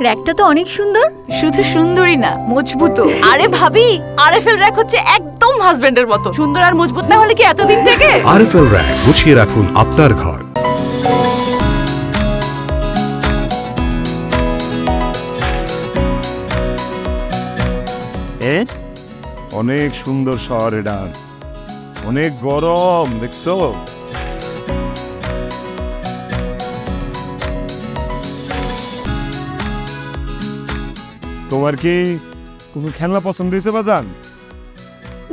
র‍্যাকটা তো অনেক সুন্দর। শুধু সুন্দরই না, মজবুত। আরে ভাবি, আরএফএল র‍্যাক হচ্ছে একদম হাজবেন্ডের মতো। সুন্দর আর মজবুত না হলে কি এতদিন থেকে? আরএফএল র‍্যাক, গুছিয়ে রাখুন আপনার ঘর। অনেক সুন্দর শহর এটা, অনেক গরম দেখছো। তোমার কি কোনো খেলনা পছন্দ হয়েছে বাজান?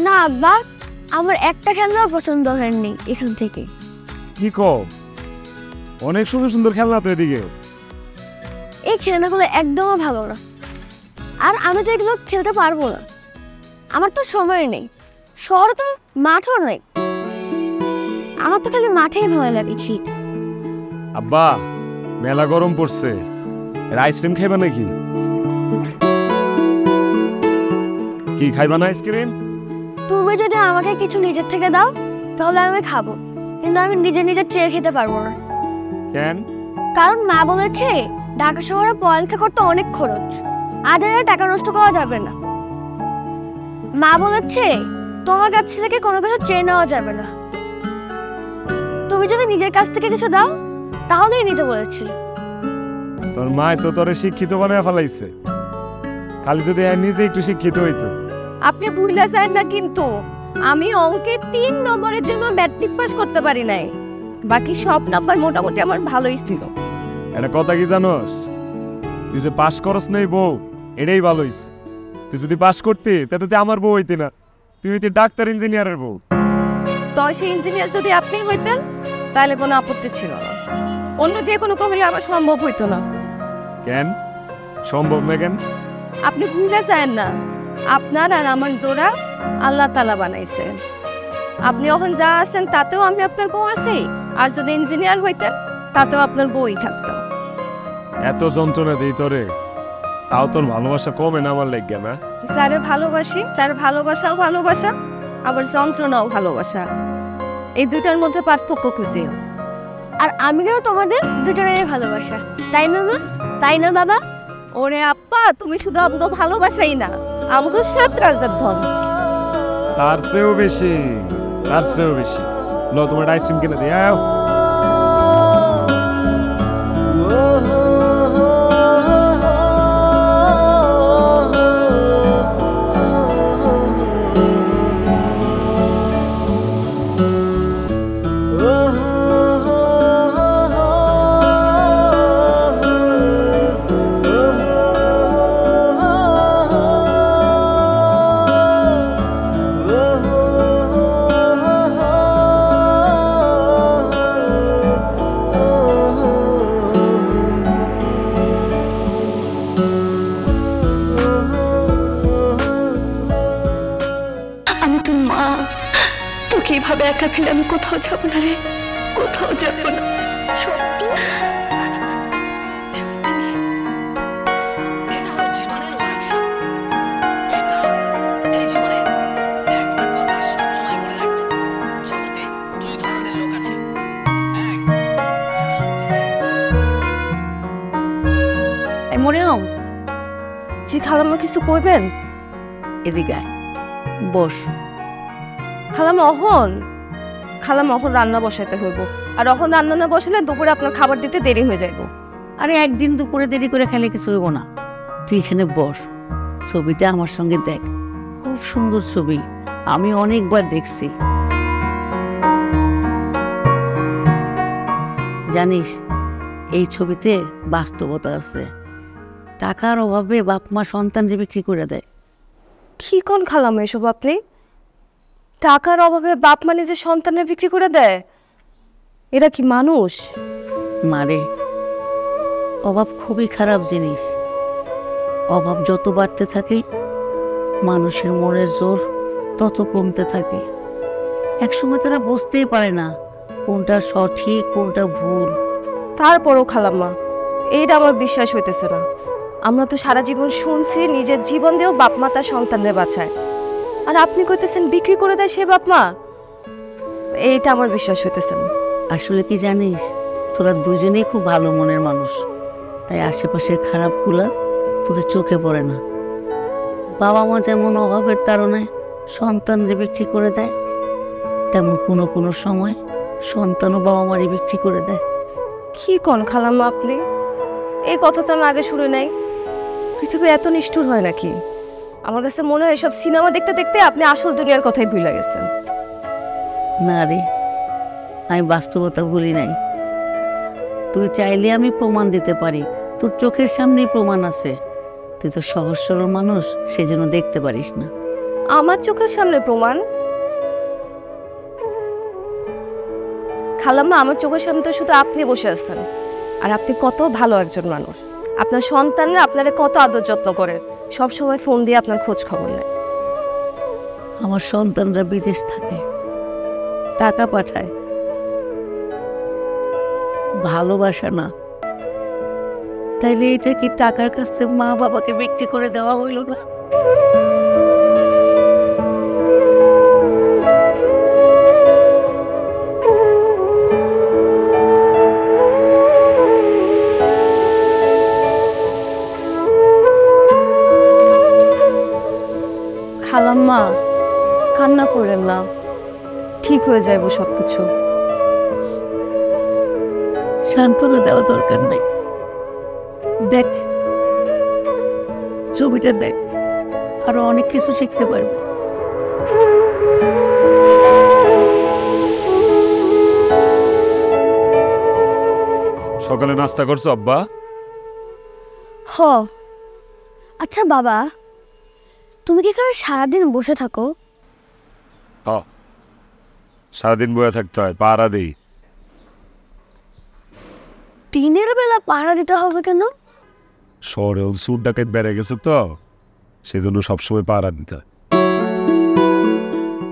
না আব্বা, আমার একটা খেলনাও পছন্দ হয়নি এখান থেকে। কি কও, অনেক সুন্দর সুন্দর খেলনা তো এদিকে। এই খেলনাগুলো একদমই ভালো না, আর আমি তো এগুলো খেলতে পারবো না। আমার তো সময় নেই, শহরে তো মাঠও নেই। আমার তো খালি মাঠেই ভালো লাগে শীত। আব্বা, মেলা গরম পড়ছে, আইসক্রিম খাইবা নাকি? কি খাইবা না আইসক্রিম? তুমি যদি আমাকে কিছু নিজের থেকে দাও তাহলে আমি খাবো, কিন্তু আমি নিজে নিজে চেয়ে খেতে পারবো না। কেন? কারণ মা বলেছে ঢাকা শহরে পড়ালেখা করতে অনেক খরচ, আজ টাকা নষ্ট করা যাবে না। মা বলেছে তোমার কাছ থেকে কোনো কিছু চেয়ে নেওয়া যাবে না। তুমি যদি নিজের কাছ থেকে কিছু দাও তাহলেই নিতে বলেছি। তোর মা তো তোরে শিক্ষিত বানায় ফেলাইছে, খালি যদি নিজে একটু শিক্ষিত হইতো। আপনি ভুলে যান না, কিন্তু আমি অঙ্কে 3 নম্বরের জন্য ম্যাট্রিক পাস করতে পারি নাই, বাকি সব নাম্বার মোটামুটি আমার ভালোই ছিল। এটা কথা কি জানোস, তুই যে পাস করস নাই বউ, এটাই ভালো হইছে। তুই যদি পাস করতি তাহলে তুই আমার বউ হইতি না, তুই হইতি ডাক্তার ইঞ্জিনিয়ারের বউ। তো সেই ইঞ্জিনিয়ার যদি আপনি হইতেন তাহলে কোনো আপত্তি ছিল না, অন্য যে কোনো কখনই আমার সম্ভব হইতো না। কেন সম্ভব না? কেন? আপনি ভুলে যান না, আপনার আর আমার জোড়া আল্লাহ তাআলা বানাইছে। আপনি এখন যা আছেন তাতেও আমি আপনার বউ আছি, আর যদি ইঞ্জিনিয়ার হইতেন তাতেও আপনার বউই থাকতো। এত যন্ত্রণা দিই তোরে, তাও তোর ভালোবাসা কমে না আমার লেগে না? যারে ভালোবাসি তার ভালোবাসাও ভালোবাসা, আবার যন্ত্রণাও ভালোবাসা। এই দুটার মধ্যে পার্থক্য খুঁজি। আর আমিও তোমাদের দুজনের ভালোবাসা, তাই না মা? তাই না বাবা? ওরে আপ্পা, তুমি শুধু আমাকে ভালোবাসাই না, আমাকে 7 রাজার ধন। তার চেয়েও বেশি, তার চেয়েও বেশি। লো তোমার আইসক্রিম কিনে দিই। এভাবে একা ফেলে আমি কোথাও যাব না রে, কোথাও যাব না। সত্যি মরিয়ম, জি খালাম্মা কিছু কইবেন? এদিকে বস। খালাম্মা অহন রান্না বসাইতে হইব, আর অহন রান্না না বসালে দুপুরে আপনার খাবার দিতে দেরি হয়ে যাইব। আরে একদিন দুপুরে দেরি করে খেলে কিছু হইব না, তুই এখানে বস, ছবিটা আমার সঙ্গে দেখ, খুব সুন্দর ছবি, আমি অনেকবার দেখছি। জানিস এই ছবিতে বাস্তবতা আছে, টাকার অভাবে বাপ মা সন্তানকে বিক্রি করে দেয়। কি কোন খালাম্মা এসব আপনি? টাকার অভাবে বাপ মা নিজের সন্তানের বিক্রি করে দেয়? এরা কি মানুষ? মারে, অভাব খুবই খারাপ জিনিস। অভাব যত বাড়তে থাকে মানুষের মনের জোর তত কমতে থাকে। একসময় তারা বুঝতেই পারে না কোনটা সঠিক কোনটা ভুল। তারপরও খালাম্মা, এইটা আমার বিশ্বাস হইতেছে না। আমরা তো সারা জীবন শুনছি নিজের জীবন দিয়েও বাপ মা তার সন্তানদের বাঁচায়, আর আপনি কইতেছেন বিক্রি করে দেয় সে বাপ মা। এইটা আমার বিশ্বাস হইতেছে না। আসলে কি জানিস, তোরা দুজনেই খুব ভালো মনের মানুষ, তাই আশেপাশের খারাপগুলা তোদের চোখে পড়ে না। বাবা মা যেমন অভাবের তাড়নায় সন্তানরে বিক্রি করে দেয়, তেমন কোনো কোনো সময় সন্তানও বাবা মারি বিক্রি করে দেয়। কি কন খালাম্মা আপনি? এই কথা তো আমি আগে শুনে নাই। পৃথিবী এত নিষ্ঠুর হয় নাকি? আমার কাছে মনে হয় এসব সিনেমা দেখতে দেখতে আপনি আসল দুনিয়ার কথাই ভুলে গেছেন। না রে, আমি বাস্তবতা ভুলি নাই। তুই চাইলে আমি প্রমাণ দিতে পারি, তোর চোখের সামনেই প্রমাণ আছে। তুই তো সহজ সরল মানুষ, সেজন্য দেখতে পারিস না। আমার চোখের সামনে প্রমাণ? খালাম্মা, আমার চোখের সামনে তো শুধু আপনি বসে আছেন। আর আপনি কত ভালো একজন মানুষ। আপনার সন্তানরা আপনারা কত আদর যত্ন করে, সব সময় ফোন দিয়ে আপনার খোঁজ খবর নেয়। আমার সন্তানরা বিদেশ থাকে, টাকা পাঠায়, ভালোবাসা না। তাইলে এটা কি টাকার কাছে মা বাবাকে বিক্রি করে দেওয়া হইল না? খালাম্মা, কান্না করেন না, ঠিক হয়ে যাইব সবকিছু। সান্ত্বনা দেওয়া দরকার নাই। দেখ ছবিটা, দেখ, আরো অনেক কিছু শিখতে পারবে। সকালে নাস্তা করছো আব্বা? হ। আচ্ছা বাবা, তুমি কি এখানে সারাদিন বসে থাকো? সারাদিন বয়ে থাকতে হয়, পাহারা দেই। দিনের বেলা পাহারা দিতে হবে কেন? শহরে চুর ডাকাত বেড়ে গেছে তো, সেজন্য সবসময় পাহারা দিতে হয়।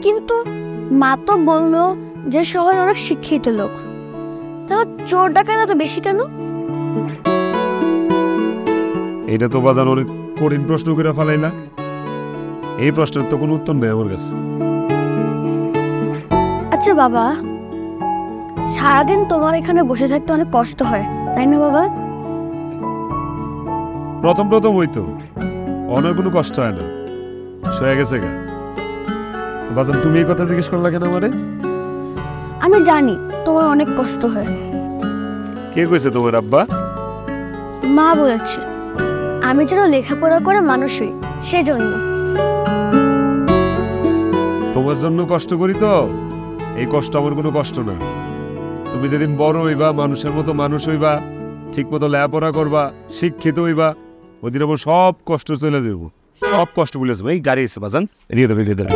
কিন্তু মা তো বললো যে শহরে অনেক শিক্ষিত লোক, তাহলে চোর ডাকাত এত বেশি কেন? এটা তো বাজান অনেক কঠিন প্রশ্ন করে ফেলাই না। এই প্রশ্নের তো কোনো উত্তর নেই আমার কাছে। আচ্ছা বাবা, সারাদিন তোমার এখানে বসে থাকতে অনেক কষ্ট হয়, তাই না বাবা? প্রথম প্রথম হইতো, অনেক কোনো কষ্ট হয় না, সয়ে গেছে গা। বাজান তুমি এই কথা জিজ্ঞেস করলা কেন আমারে? আমি জানি তোমার অনেক কষ্ট হয়। কে কইছে তোমার আব্বা? মা বলেছে আমি যেন লেখাপড়া করে মানুষ হই, সেজন্য। তোমার জন্য কষ্ট করি তো, এই কষ্ট আমার কোনো কষ্ট না। তুমি যেদিন বড় হইবা, মানুষের মতো মানুষ হইবা, ঠিক মতো লেখাপড়া করবা, শিক্ষিত হইবা, ওইদিন আমার সব কষ্ট চলে যাবো, সব কষ্ট ভুলে যাবো। এই গাড়ি এসে বাজান, এড়িয়ে দেবে, এড়িয়ে দেবে।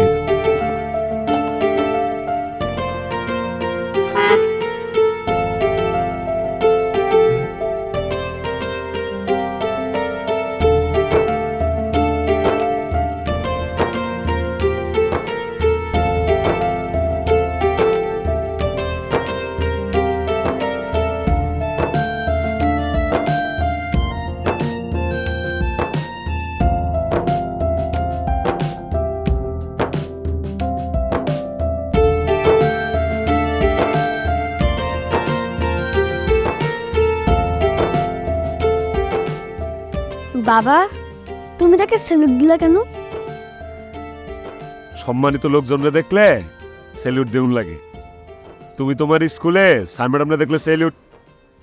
বাবা, তুমি তাকে স্যালুট দিলা কেন? সম্মানিত লোকজনরা দেখলে স্যালুট দেউন লাগে। তুমি তোমার স্কুলে স্যার ম্যাডামরা দেখলে স্যালুট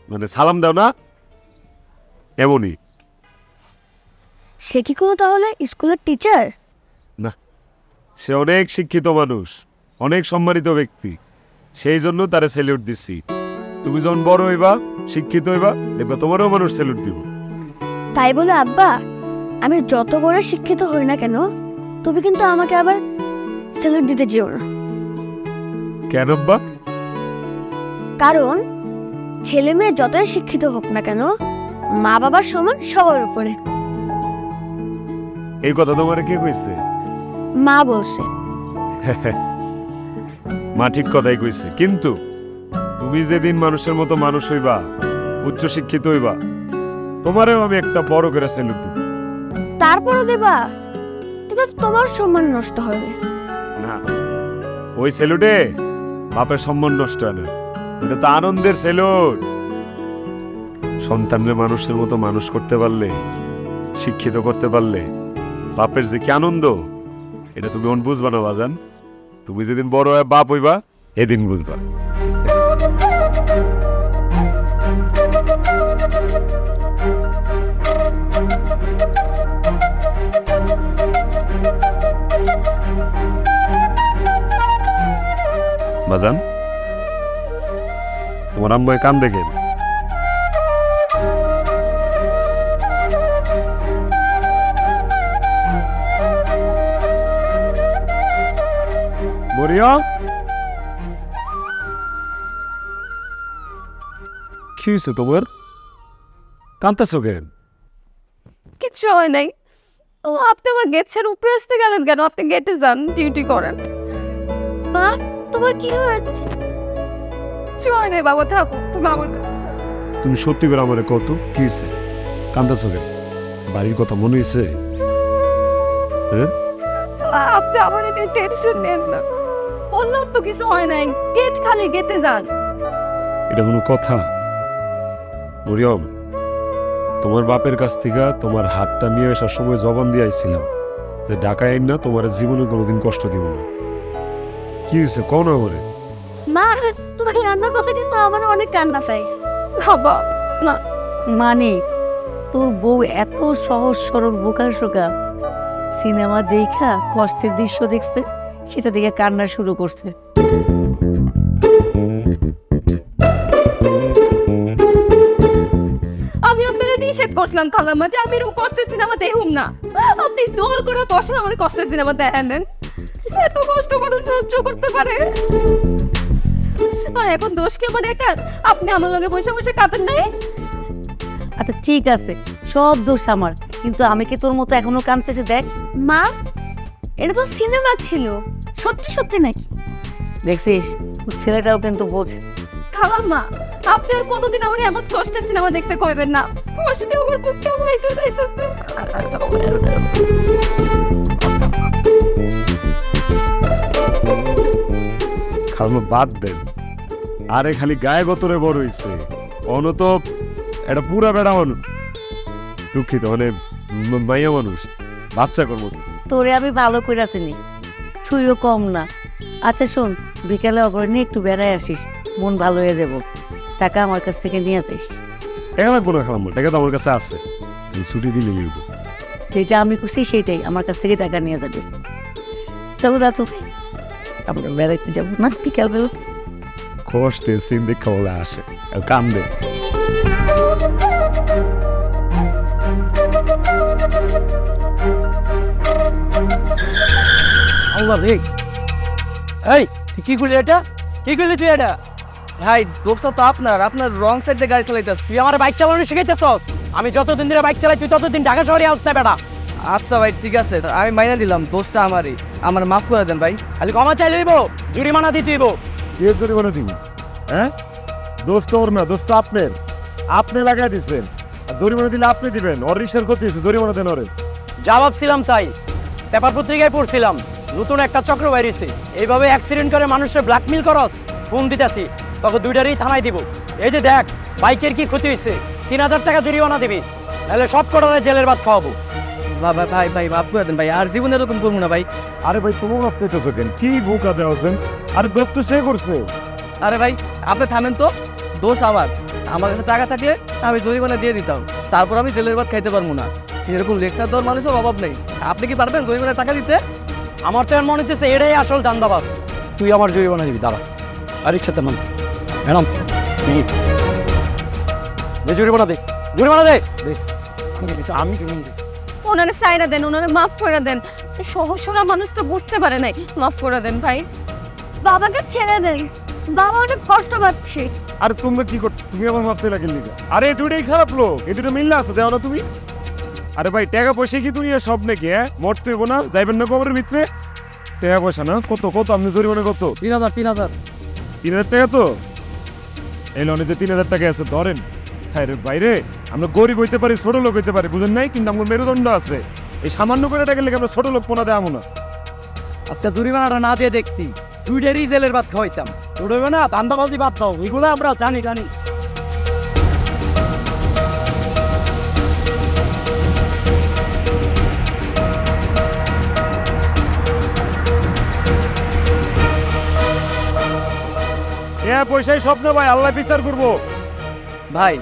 মানে সালাম দাও না, এমনই। সে কি কোনো তাহলে স্কুলের টিচার? না, সে অনেক শিক্ষিত মানুষ, অনেক সম্মানিত ব্যক্তি, সেই জন্য তারে স্যালুট দিচ্ছি। তুমি যখন বড় হইবা, শিক্ষিত হইবা, দেখবা তোমারও মানুষ স্যালুট দিব। তাই বলে আব্বা, আমি যত বড় শিক্ষিত হই না কেন, তুমি কিন্তু আমাকে আবার স্যালুট দিতে যেও না। কেন আব্বা? কারণ ছেলে মেয়ে যতই শিক্ষিত হোক না কেন, মা বাবার সমান সবার উপরে। এই কথা তোমার কে কইছে? মা বলছে। মা ঠিক কথাই কইছে, কিন্তু তুমি যেদিন মানুষের মতো মানুষ হইবা, উচ্চ শিক্ষিত হইবা, তোমারেও আমি একটা বড় করে স্যালুট দিব। তারপরে দেবা, কিন্তু তোমার সম্মান নষ্ট হবে না, ওই স্যালুটে বাপের সম্মান নষ্ট হয় না, ওটা তো আনন্দের স্যালুট। সন্তানরে মানুষের মতো মানুষ করতে পারলে, শিক্ষিত করতে পারলে বাপের যে কি আনন্দ, এটা তুমি অন বুঝবা না বাজান। তুমি যেদিন বড় হয়ে বাপ হইবা এদিন বুঝবা। বাজান, তোমার আম্মায় কান দেখেন। মরিয়া, কি হয়েছে তোমার? কান্তাছো কেন? কিচ্ছু হয় নাই। ও, আপনি আমার গেট ছেড়ে উপরে আসতে গেলেন কেন? আপনি গেটে যান, ডিউটি করেন। মা তোমার কি হয়েছে? কিছু হয় নাই বাবা, থাকো তুমি আমার কাছে। তুমি সত্যি করে আমার কত কি হয়েছে? কান্তাছো কেন? বাড়ির কথা মনে হয়েছে? হ্যাঁ, আপনি আমার এটা টেনশন নেন না। বললাম তো কিছু হয় নাই, গেট খালি, গেটে যান। এটা কোনো কথা? মরিয়ম, তোমার বাপের কাছ থেকে তোমার হাতটা নিয়ে আসার সময় জবান দিয়ে আইছিলাম যে ঢাকায় আইন না তোমার জীবনে কোনোদিন কষ্ট দিব না। কি হয়েছে কও না আমারে? মা তোমার কান্নার কথা কিন্তু আমার অনেক কান্না পাই। বাবা না, মানে তোর বউ এত সহজ সরল বোকা শোকা, সিনেমা দেখা কষ্টের দৃশ্য দেখছে, সেটা দেখে কান্না শুরু করছে। আমি আপনারা নিষেধ করছিলাম খালাম্মা যে আমি এরকম কষ্টের সিনেমা দেখুম না। আপনি জোর করে বসেন আমার কষ্টের সিনেমা দেখেন। এত কষ্ট মানুষ সহ্য করতে পারে? আর এখন দোষ কি আমার একার? আপনি আমার লগে বসে বসে কাঁদেন নাই? আচ্ছা ঠিক আছে, সব দোষ আমার, কিন্তু আমি কি তোর মতো এখনো কাঁদতেছি? দেখ মা এটা তো সিনেমা ছিল, সত্যি সত্যি নাকি? দেখছিস, তোর ছেলেটাও কিন্তু বোঝে। খালাম্মা, আপনি আর কোনোদিন আমার এমন কষ্টের সিনেমা দেখতে কইবেন না। কষ্টে আমার খুব কেমন যাইতেছে। খালাম্মা বাদ দেন, আরে খালি গায়ে গতরে বড় হইছে, অনত এটা পুরা বেড়া মানুষ। দুঃখিত, মানে মাইয়া মানুষ, বাচ্চা কর্ম। তোরে আমি ভালো করে চিনি, তুইও কম না। আচ্ছা শোন, বিকালে অপরে নিয়ে একটু বেড়ায় আসিস, মন ভালো হয়ে যাব। টাকা আমার কাছ থেকে নিয়ে আসিস। টাকা লাগবো না খালাম্মা, টাকা তো আমার কাছে আছে, ছুটি দিলে নিব। যেটা আমি খুশি সেইটাই, আমার কাছ থেকে টাকা নিয়ে যাবে। চলো রাতু, আমরা বেড়াইতে যাবো না বিকালবেলা? কষ্টের সিন দেখা বলে আসে আর কান্দে। আল্লাহ রে, এই তুই কি করলি? এটা কি করলি তুই? এটা ভাই দোষটা তো আপনার রং সাইডে গাড়ি চালাইতেছ। তুই আমার বাইক চালানো শিখাইতেছস? আমি যতদিন ধরে বাইক চালাই তুই ততদিন ঢাকা শহরে আসছ না বেটা। আচ্ছা ভাই ঠিক আছে, আমি মাইনা দিলাম, দোষটা আমারই, আমার মাফ করে দেন ভাই। খালি ক্ষমা চাই লইব, জরিমানা দিতে হইব। কে জরিমানা দিবি? হ্যাঁ, দোষ তো ওর না, দোষ তো আপনার। আপনি লাগাই দিচ্ছেন, আর জরিমানা দিলে আপনি দিবেন। ওর রিক্সার ক্ষতি হয়েছে, জরিমানা দেন ওরে। জবাব ছিলাম তাই, পেপার পত্রিকায় পড়ছিলাম নতুন একটা চক্র বাইরেছে, এইভাবে অ্যাক্সিডেন্ট করে মানুষের ব্ল্যাকমেল করস। ফোন দিতেছি, তখন দুইটারই থানায় দিব। এই যে দেখ বাইকের কি ক্ষতি হয়েছে, 3000 টাকা জরিমানা দিবি, নাহলে সব কটারে জেলের ভাত খাওয়াবো। বাবা ভাই ভাই মাফ করে দেন ভাই, আর জীবনে এরকম করবো না ভাই। আরে ভাই তুমি মাফ পেতেছো কেন? কি বোকা দেওয়া আছেন? আরে দোষ তো সে করছে। আরে ভাই আপনি থামেন তো, দোষ আমার কাছে টাকা থাকলে আমি জরিমানা দিয়ে দিতাম, তারপর আমি জেলের ভাত খাইতে পারবো না। এরকম লেকচার দেওয়ার মানুষের অভাব নেই। আপনি কি পারবেন জরিমানার টাকা দিতে? আমার তো মনে হচ্ছে এটাই আসল দান্দাবাজ। তুই আমার জরিমানা দিবি, দাঁড়া। আর ইচ্ছাতে নাম ম্যাডাম জরিমানা দে, জরিমানা দে। আমি ওনারে সাইরা দেন, ওনারে মাফ করে দেন। সহসরা মানুষ তো বুঝতে পারে নাই, মাফ করে দেন ভাই। বাবাকে ছেড়ে দেন, বাবা অনেক কষ্ট পাচ্ছে। আরে তোমরা কি করছো? তুমি আমার মাফ চাইলা কেন লিগা? আরে এই দুইটাই খারাপ লোক, এই দুটো মিললে আছে, দেও না তুমি। আরে ভাই টাকা পয়সা কি দুনিয়া সব নাকি? হ্যাঁ, মরতে হইব না? যাইবেন না কবরের ভিতরে? টাকা পয়সা না কত কত আপনি জরিমানা কত? 3000 3000 টাকা তো এই লোনে যে 3000 টাকা আছে ধরেন। হ্যাঁ রে বাইরে, আমরা গরিব হইতে পারি, ছোট লোক হইতে পারি, বুঝেন নাই? কিন্তু আমার মেরুদণ্ড আছে। এই সামান্য করে টাকা লেগে আমরা ছোট লোক পোনা দেয় না। আজকে জরিমানাটা না দিয়ে দেখতি দুইটারই জেলের ভাত খাওয়াইতাম। উঠবে না, দান্দাবাজি বাদ দাও, এগুলো আমরা জানি। পয়সাই স্বপ্ন ভাই, আল্লাহ বিচার করবো। ভাই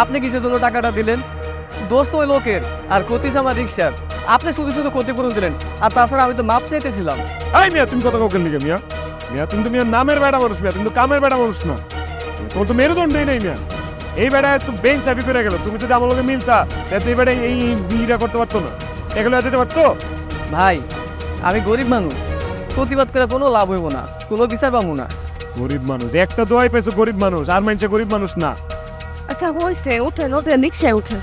আপনি কিসের জন্য টাকাটা দিলেন? দোস্ত ওই লোকের আর ক্ষতি আমার রিক্সার। আপনি শুধু শুধু ক্ষতিপূরণ দিলেন, আর তাছাড়া আমি তো মাপ চাইতেছিলাম। এই মিয়া তুমি কথা কাউকে লিখে মিয়া, মিয়া তুমি তো মিয়া নামের বেড়া মানুষ, মিয়া তুমি তো কামের বেড়া মানুষ না, তোমার তো মেরুদণ্ডই নেই মিয়া। এই বেড়া একটু বেঞ্চ চাপি করে গেল, তুমি যদি আমার লোকে মিলতা তাহলে এই বেড়া এই বিটা করতে পারতো না, এগুলো দিতে পারতো। ভাই আমি গরিব মানুষ, প্রতিবাদ করে কোনো লাভ হইব না, কোনো বিচার পাবো না। গরিব মানুষ একটা দোয়াই পেয়েছো, গরিব মানুষ আর মানছে গরিব মানুষ না। আচ্ছা হয়েছে, ওঠেন ওঠেন, রিক্সায় ওঠেন।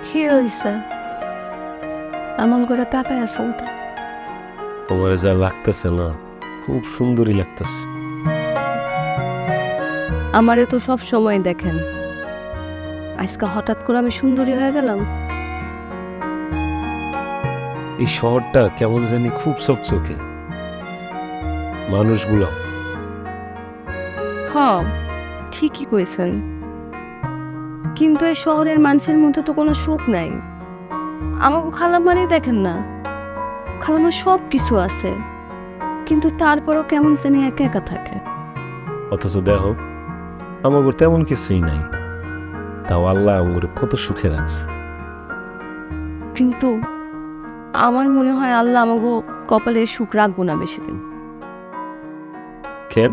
কি হয়েছে? এমন করে তাকায় আছে ওটা। তোমার যা লাগতেছে না, খুব সুন্দরই লাগতেছে। আমারে তো সব সময় দেখেন, আজকে হঠাৎ করে আমি সুন্দরী হয়ে গেলাম। এই শহরটা কেমন জানি খুব চকচকে, মানুষগুলো। হ্যাঁ ঠিকই কইছেন, কিন্তু এই শহরের মানুষের মধ্যে তো কোনো সুখ নাই। আমাকে খালাম্মারই দেখেন না, খালাম্মার সব কিছু আছে, কিন্তু তারপরও কেমন জানি একা একা থাকে। অথচ দেখো আমার তেমন কিছুই নাই, তাও আল্লাহ আমার কত সুখে রাখছে। কিন্তু আমার মনে হয় আল্লাহ আমাকে কপালে সুখ রাখবো না বেশি দিন। কেন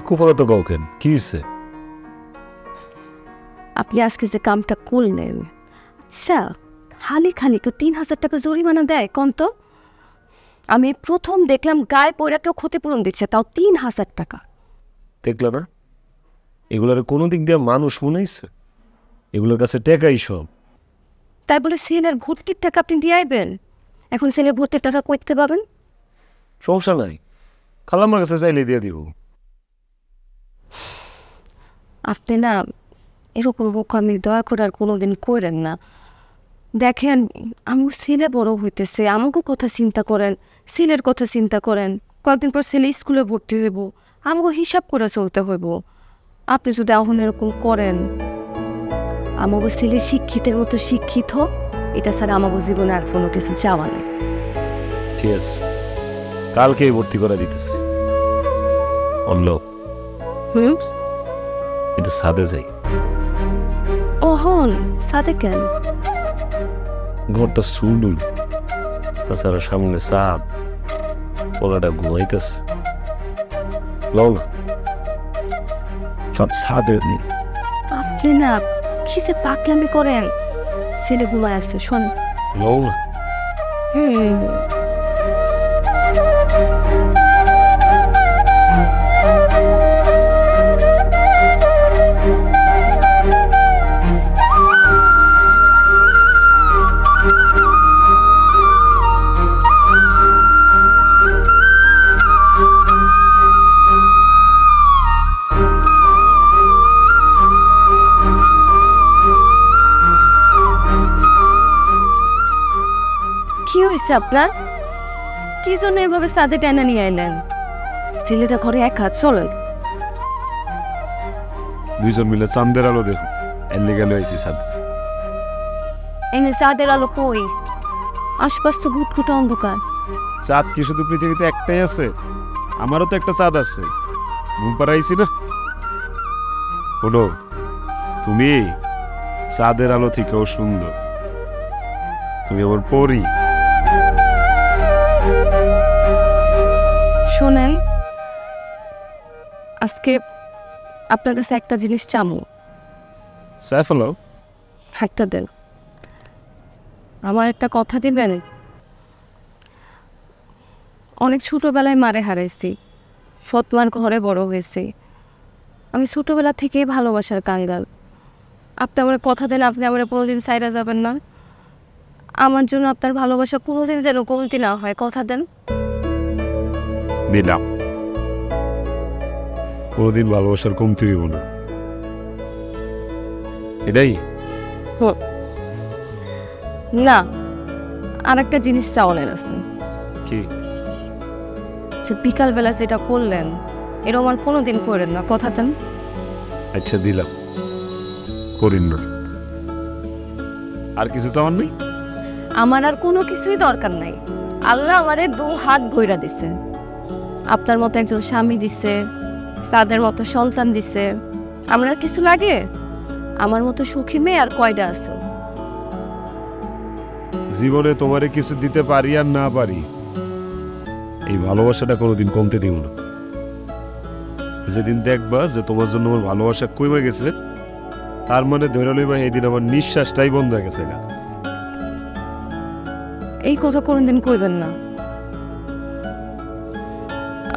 কুফারত গাও কেন, কি হয়েছে? আপনি আজকে যে কামটা করলেন, আচ্ছা খালি খালি কেউ ৩,০০০ টাকা জরিমানা দেয় কোন তো? আমি প্রথম দেখলাম গায়ে পয়রা কেউ ক্ষতিপূরণ দিচ্ছে, তাও ৩,০০০ টাকা। দেখলা না, এগুলার কোনো দিক দিয়ে মানুষ মনে হইছে? এগুলোর কাছে টেকাই সব। তাই বলে ছেলের ভর্তির টাকা আপনি দিয়ে আইবেন? এখন ছেলের ভর্তির টাকা করতে পাবেন? সমস্যা নাই, খালাম্মার কাছে চাইলে দিয়ে দিব। আপনি না এরকম বোকামি দয়া করে আর কোনোদিন করেন না। দেখেন আমার ছেলে বড় হইতেছে, আমাকে কথা চিন্তা করেন, ছেলের কথা চিন্তা করেন। কয়েকদিন পর ছেলে স্কুলে ভর্তি হইব, আমাকে হিসাব করে চলতে হইব। আপনি যদি এখন এরকম করেন, আমাকে ছেলে শিক্ষিতের মতো শিক্ষিত হোক, এটা ছাড়া আমাকে জীবনে আর কোনো কিছু চাওয়া নেই। ঠিক আছে, কালকেই ভর্তি করে দিতেছি। অন্য এটা সাদে যাই। ওহন সাদে কেন? ঘরটা সুন্দর, তাছাড়া সামনে চাঁদ, পোলাটা ঘুমাইতেছে। লও না, সব ছাদে নেই। আপনি না কিসে পাকলামি করেন? ছেলে ঘুমায় আসছে, শোন। লও না। কি হয়েছে আপনার? কি জন্য এভাবে সাজে টেনে নিয়ে এলেন? ছেলেটা ঘরে একা, চলেন। দুইজন মিলে চাঁদের আলো দেখো, এলে গেল আইসি ছাদ। এনে চাঁদের আলো কই? আশপাশ তো ঘুটঘুটে অন্ধকার। চাঁদ কি শুধু পৃথিবীতে একটাই আছে? আমারও তো একটা চাঁদ আছে, ঘুম পাড়াইছি না। শোনো, তুমি চাঁদের আলো থেকেও সুন্দর, তুমি আমার পরি। শোনেন, আজকে আপনার কাছে একটা জিনিস চামু। সাইফালো, একটা দেন, আমার একটা কথা দিবেন। অনেক ছোটবেলায় মারে হারাইছি, সৎমার ঘরে বড় হয়েছি। আমি ছোটবেলা থেকেই ভালোবাসার কাঙ্গাল। আপনি আমার কথা দেন, আপনি আমার কোনোদিন সাইরা যাবেন না। আমার জন্য আপনার ভালোবাসা কোনোদিন যেন কমতি না হয়, কথা দেন। দিলাম, কোনোদিন ভালোবাসার কমতি হইব না, এটাই। না, আর একটা জিনিস চাওয়ালের আছে। কি? আচ্ছা বিকালবেলা যেটা করলেন এরকম আর কোনোদিন করেন না, কথা দেন। আচ্ছা দিলাম, করিন না। আর কিছু চাওয়ার নেই? আমার আর কোনো কিছুই দরকার নাই। আল্লাহ আমারে 2 হাত ভইরা দিছে, আপনার মতো একজন স্বামী দিছে, তাদের মতো সন্তান দিছে। আমার আর কিছু লাগে? আমার মতো সুখী মেয়ে আর কয়টা আছে? জীবনে তোমারে কিছু দিতে পারি আর না পারি, এই ভালোবাসাটা কোনোদিন কমতে দিব না। যেদিন দেখবা যে তোমার জন্য আমার ভালোবাসা কমে গেছে, তার মানে ধরে লইবা এই দিন আমার নিঃশ্বাসটাই বন্ধ হয়ে গেছে। এই কথা কোনোদিন কইবেন না।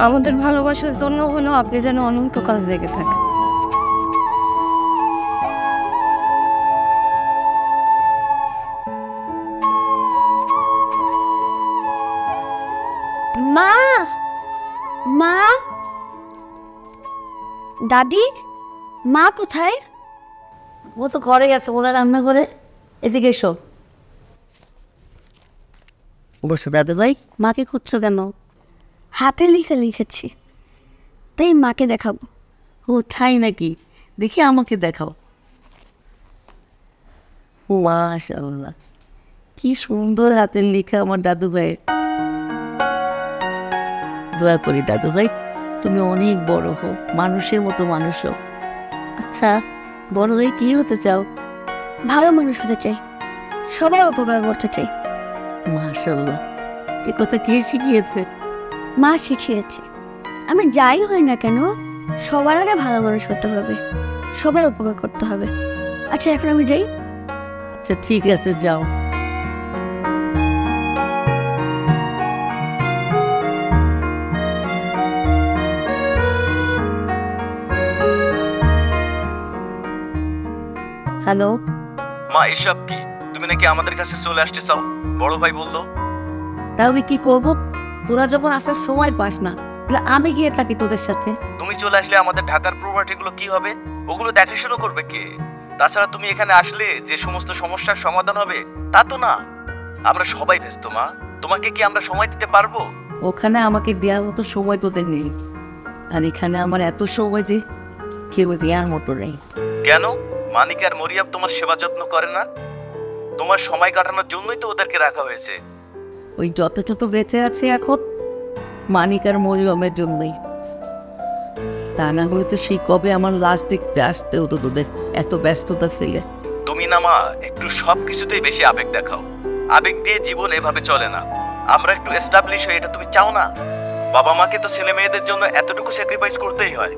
আমাদের ভালোবাসার জন্য হলো আপনি যেন অনন্তকাল জেগে থাকেন। মা, মা, দাদি, মা কোথায়? ও তো ঘরে গেছে, ওরা রান্না করে। এদিকে এসো, বসো। দাদু ভাই, মাকে খুঁজছো কেন? হাতে লিখেছি, তাই মাকে দেখাবো। ও তাই নাকি? দেখি আমাকে দেখাও। মাশাআল্লাহ, কি সুন্দর হাতের লেখা আমার দাদু ভাইয়ের। দোয়া করি দাদু ভাই তুমি অনেক বড় হও, মানুষের মতো মানুষ হও। আচ্ছা, বড় হয়ে কি হতে চাও? ভালো মানুষ হতে চাই, সবার উপকার করতে চাই। মাশাআল্লাহ, এ কথা কে শিখিয়েছে? মা শিখিয়েছে। আমি যাই হই না কেন, সবার আগে ভালো মানুষ হতে হবে, সবার উপকার করতে হবে। আচ্ছা এখন আমি যাই। আচ্ছা ঠিক আছে, যাও। হ্যালো মা, এসব কি? তুমি নাকি আমাদের কাছে চলে আসতে চাও, বড় ভাই বললো। তাহলে কি করবো? তোরা যখন আসার সময় পাস না, তাহলে আমি গিয়ে থাকি তোদের সাথে। তুমি চলে আসলে আমাদের ঢাকার প্রপার্টিগুলো কি হবে? ওগুলো দেখাশোনা করবে কে? তাছাড়া তুমি এখানে আসলে যে সমস্ত সমস্যার সমাধান হবে তা তো না। আমরা সবাই ব্যস্ত মা, তোমাকে কি আমরা সময় দিতে পারবো? ওখানে আমাকে দেওয়ার মতো সময় তোদের নেই, আর এখানে আমার এত সময় যে কেউ দেওয়ার মতো নেই। কেন? মানিক আর মরিয়াম তোমার সেবা যত্ন করে না? তোমার সময় কাটানোর জন্যই তো ওদেরকে রাখা হয়েছে। ওই যতটুকু বেঁচে আছে এখন মানিক আর মরিয়মের জন্যই। তা না হলে তো সেই কবে আমার লাশ দেখতে আসতে হতো তোদের, এত ব্যস্ততা থেকে। তুমি না মা একটু সবকিছুতেই বেশি আবেগ দেখাও। আবেগ দিয়ে জীবন এভাবে চলে না। আমরা একটু এস্টাবলিশ হই, এটা তুমি চাও না? বাবা মাকে তো ছেলে মেয়েদের জন্য এতটুকু স্যাক্রিফাইস করতেই হয়।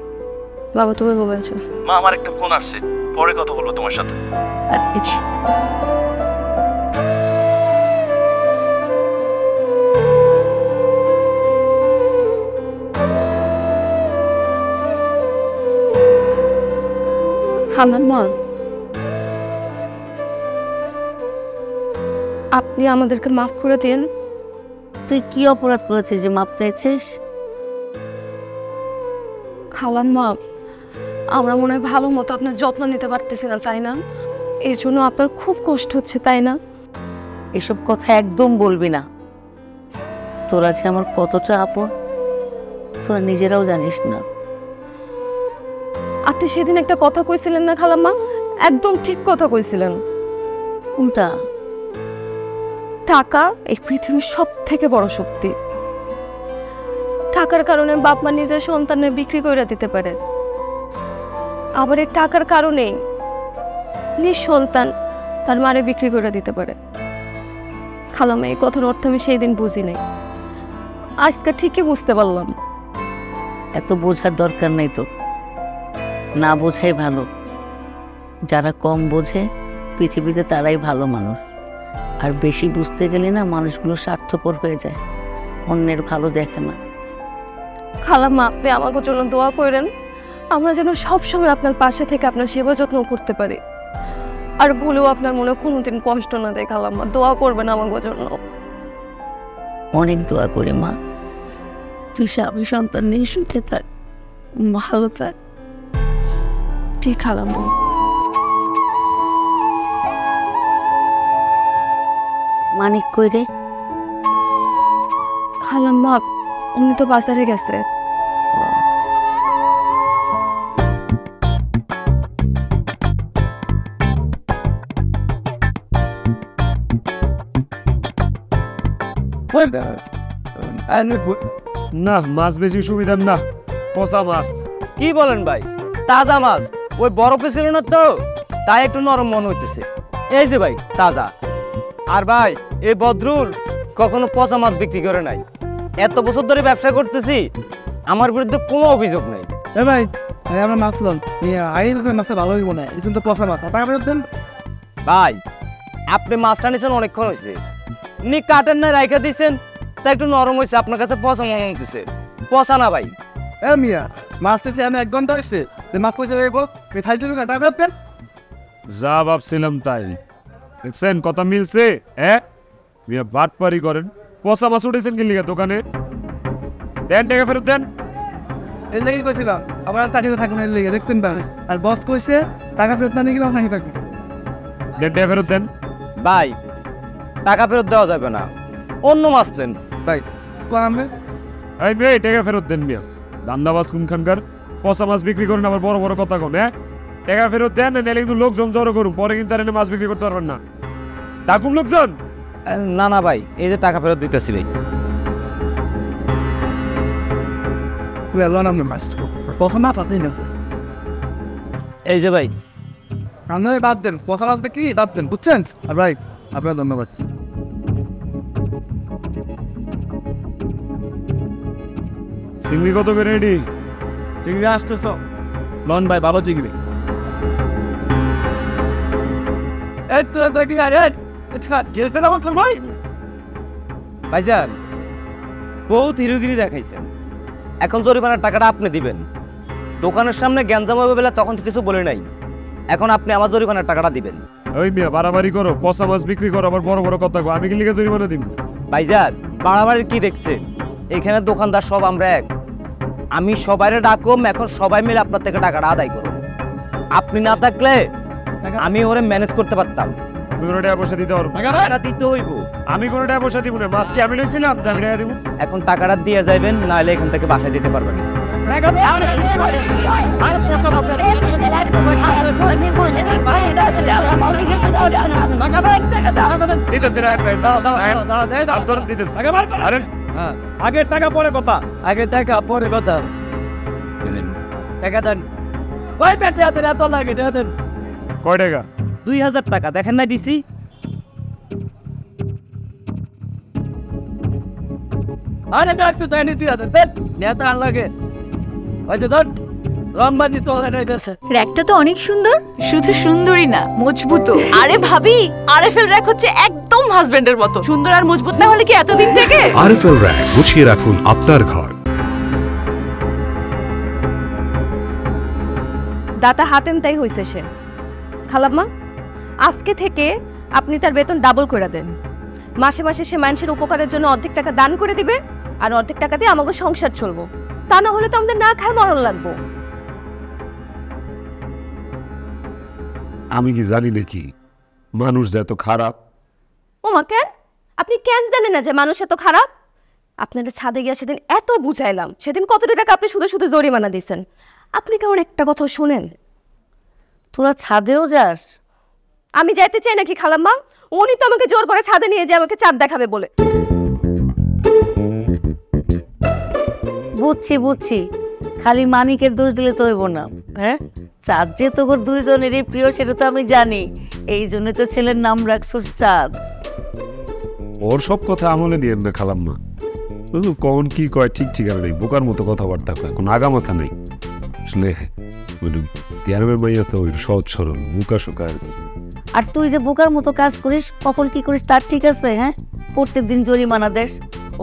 বাবা তুমি বলছো? মা আমার একটা ফোন আসছে, পরে কথা বলবো তোমার সাথে। হানান মা, আপনি আমাদেরকে মাফ করে দিন। তুই কি অপরাধ করেছিস যে মাপ চাইছিস? খালান মা, আমরা মনে হয় ভালো মতো আপনার যত্ন নিতে পারতেছি না, তাই না? এর জন্য আপনার খুব কষ্ট হচ্ছে, তাই না? এসব কথা একদম বলবি না। তোরা যে আমার কতটা আপন তোরা নিজেরাও জানিস না। আপনি সেদিন একটা কথা কইছিলেন না খালাম্মা, একদম ঠিক কথা কইছিলেন। কোনটা? টাকা এই পৃথিবীর সব থেকে বড় শক্তি। টাকার কারণে বাপ মা নিজের সন্তানের বিক্রি করে দিতে পারে, আবার এই টাকার কারণেই নিঃসন্তান তার মারে বিক্রি করে দিতে পারে। খালাম্মা, এই কথার অর্থ আমি সেই দিন বুঝি নাই, আজকে ঠিকই বুঝতে পারলাম। এত বোঝার দরকার নেই তো, না বোঝাই ভালো। যারা কম বোঝে পৃথিবীতে তারাই ভালো মানুষ। আর বেশি বুঝতে গেলে না মানুষগুলো স্বার্থপর হয়ে যায়, অন্যের ভালো দেখে না। খালাম্মা, আপনি আমাকে জন্য দোয়া করেন, আমরা যেন সবসময় আপনার পাশে থেকে আপনার সেবা যত্ন করতে পারি, আর ভুলেও আপনার মনে কোনোদিন কষ্ট না দেয়। খালাম্মা, দোয়া করবেন আমাকে জন্য। অনেক দোয়া করি মা, তুই স্বামী সন্তান নিয়ে সুখে থাক, ভালো থাক। ঠিক খালাম্মা। মানিক কই রে? খালাম্মা, উনি তো বাজারে গেছে। না মাছ বেশি সুবিধার না, পচা মাছ। কি বলেন ভাই, তাজা মাছ, ওই বরফে ছিল না তো, তাই একটু নরম মনে হইতেছে। এই যে ভাই তাজা। আর ভাই এই বদরুল কখনো পচা মাছ বিক্রি করে নাই। এত বছর ধরে ব্যবসা করতেছি, আমার বিরুদ্ধে কোনো অভিযোগ নেই। ভাই আমরা মাছ লন মাছটা ভালো হইব না, এই তো পচা মাছ, টাকা ফেরত দেন। ভাই আপনি মাছটা নিয়েছেন অনেকক্ষণ হয়েছে, নি কাটেন না রাইখা দিচ্ছেন, তা একটু নরম হয়েছে, আপনার কাছে পচা মনে হইতেছে। পচা না ভাই। মিয়া মাছ নিয়েছি আমি 1 ঘন্টা হয়েছে, মাছ পয়সা দেবো খাই দেবে না, টাকা ফেরত দেন। যা ভাবছিলাম তাই, দেখছেন কথা মিলছে। হ্যাঁ মিয়া বাটপারি করেন, পচা মাছ উঠেছেন কি লিগা দোকানে? দেন টাকা ফেরত দেন। এই লেগে কইছিলাম আমার চাকরি থাকবে না, এই লেগে দেখছেন ভাই। আর বস কইছে টাকা ফেরত না নিয়ে গেলে আমার থাকবে। দেন টাকা ফেরত দেন। ভাই টাকা ফেরত দেওয়া যাবে না, অন্য মাছ দেন। ভাই কোন এই মেয়ে টাকা ফেরত দেন মিয়া। দান্দাবাজ কোনখানকার, পচা মাছ বিক্রি করেন আবার বড় বড় কথা কোন। হ্যাঁ টাকা ফেরত দেন, নাহলে কিন্তু লোকজন জড়ো করুন, পরে কিন্তু আর এনে মাছ বিক্রি করতে পারবেন না। ডাকুন লোকজন। না না ভাই, এই যে টাকা ফেরত দিতেছি ভাই। এই যে ভাই রান্নায় বাদ দেন, পচা মাছ বিক্রি বাদ দেন, বুঝছেন? আর ভাই আপনার ধন্যবাদ। চিংড়ি কত করে রেডি? চিংড়ি আসতেছ লন ভাই, ভালো চিংড়ি। ভাইজান বহুত হিরোগিরি দেখাইছেন, এখন জরিমানার টাকাটা আপনি দিবেন। দোকানের সামনে গ্যাঞ্জাম হবে বলে তখন কিছু বলে নাই, এখন আপনি আমার জরিমানার টাকাটা দিবেন। ওই মিয়া বাড়াবাড়ি করো, পচা মাছ বিক্রি করো, আবার বড় বড় কথা কো, আমি কি লিখে জরিমানা দিব? ভাইজান বাড়াবাড়ির কি দেখছেন? এখানে দোকানদার সব আমরা এক, আমি সবাইরে ডাকম, এখন সবাই মিলে আপনার থেকে টাকাটা আদায় করুন। আপনি না থাকলে আমি ওরে ম্যানেজ করতে পারতাম। আমি কোনো টাকা পয়সা দিতে পারবো? টাকাটা দিতে হইব। আমি কোনো টাকা পয়সা দিব না, মাছ কি আমি লইছিলাম আমি টাকা দিব? এখন টাকাটা দিয়ে যাবেন, নাহলে এখান থেকে বাসায় দিতে পারবেন না। আগে টাকা পরে কথা, আগে টাকা পরে কথা। টাকা দেন। এত লাগে দেন। কয় টাকা? 2000 টাকা দেখেন না দিছি। আরে ব্যস্ত তাই নি 2000 দেন, নেতা আর লাগে। ওই যে ধর রংবাজি তো দেশে। র‍্যাকটা তো অনেক সুন্দর, শুধু সুন্দরই না মজবুতও। আরে ভাবি, আরএফএল র‍্যাক হচ্ছে একদম হাজবেন্ডের মতো, সুন্দর আর মজবুত না হলে কি এতদিন থেকে? আরএফএল র‍্যাক, গুছিয়ে রাখুন আপনার ঘর। দাতা হাতেন তাই হইছে সে। খালাম্মা আজকে থেকে আপনি তার বেতন ডাবল করে দেন। মাসে মাসে সে মানুষের উপকারের জন্য অর্ধেক টাকা দান করে দিবে, আর অর্ধেক টাকা দিয়ে আমাকে সংসার চলবো। তা না হলে তো আমাদের না খায় মরণ লাগবো। আমি কি জানি নাকি মানুষ যে এত খারাপ? ওমা কেন? আপনি কেন জানেন না যে মানুষ এত খারাপ? আপনারা ছাদে গিয়ে সেদিন এত বুঝাইলাম, সেদিন কত টাকা আপনি শুধু শুধু জরিমানা দিচ্ছেন। আপনি কেমন একটা কথা শুনেন? তোরা ছাদেও যাস? আমি যাইতে চাই নাকি খালাম্মা? উনি তো আমাকে জোর করে ছাদে নিয়ে যেয়ে আমাকে চাঁদ দেখাবে বলে। বুঝছি বুঝছি, খালি মানিকের দোষ দিলে তো হইব না। হ্যাঁ, চাঁদ যে তোর দুইজনেরই প্রিয় সেটা তো আমি জানি, এই জন্য তো ছেলের নাম রাখছস চাঁদ। ওর সব কথা আমলে নিয়েন না খালাম্মা, কখন কি কয় ঠিক ঠিকানা নেই, বোকার মতো কথাবার্তা কয়, কোনো আগামাথা নেই। আসলে গ্রামের মাইয়া তো ওই সহজ সরল, বোকা শোকা। আর তুই যে বোকার মতো কাজ করিস, কখন কি করিস তার ঠিক আছে? হ্যাঁ, প্রত্যেকদিন জরিমানা দেশ,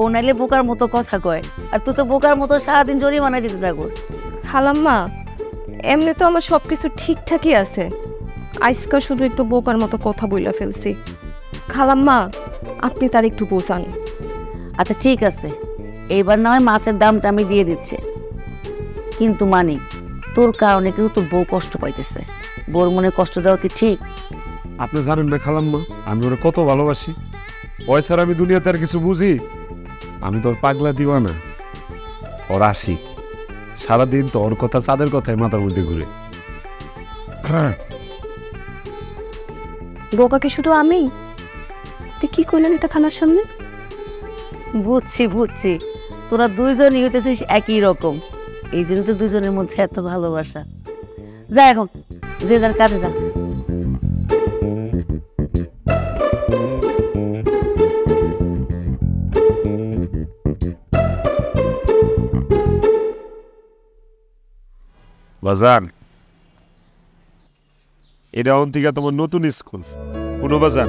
ও নাইলে বোকার মতো কথা কয়, আর তুই তো বোকার মতো সারাদিন জরিমানা দিতে থাকো। খালাম্মা এমনি তো আমার সবকিছু ঠিকঠাকই আছে, আজকে শুধু একটু বোকার মতো কথা বইলা ফেলছি। খালাম্মা আপনি তার একটু বোঝান। আচ্ছা ঠিক আছে, এইবার না হয় মাছের দামটা আমি দিয়ে দিচ্ছি, কিন্তু মানিক তোর কারণে কিন্তু তোর বউ কষ্ট পাইতেছে। বউর মনে কষ্ট দেওয়া কি ঠিক? আপনি জানেন না খালাম্মা, আমি ওরা কত ভালোবাসি। পয়সার আমি দুনিয়াতে আর কিছু বুঝি? আমি তোর পাগলা দিওয়ানা। ওর আশিক, সারাদিন তো ওর কথা চাঁদের কথায় মাথার মধ্যে ঘুরে। বোকা কি শুধু আমি? তুই কি করলেন এটা খানার সামনে? বুঝছি বুঝছি, তোরা দুইজনই হইতেছিস একই রকম, এই জন্য তো দুজনের মধ্যে এত ভালোবাসা। যা এখন যে যার কাজে যা। বাজান, এটা অন্তিকা তোমার নতুন স্কুল। কোনো বাজান,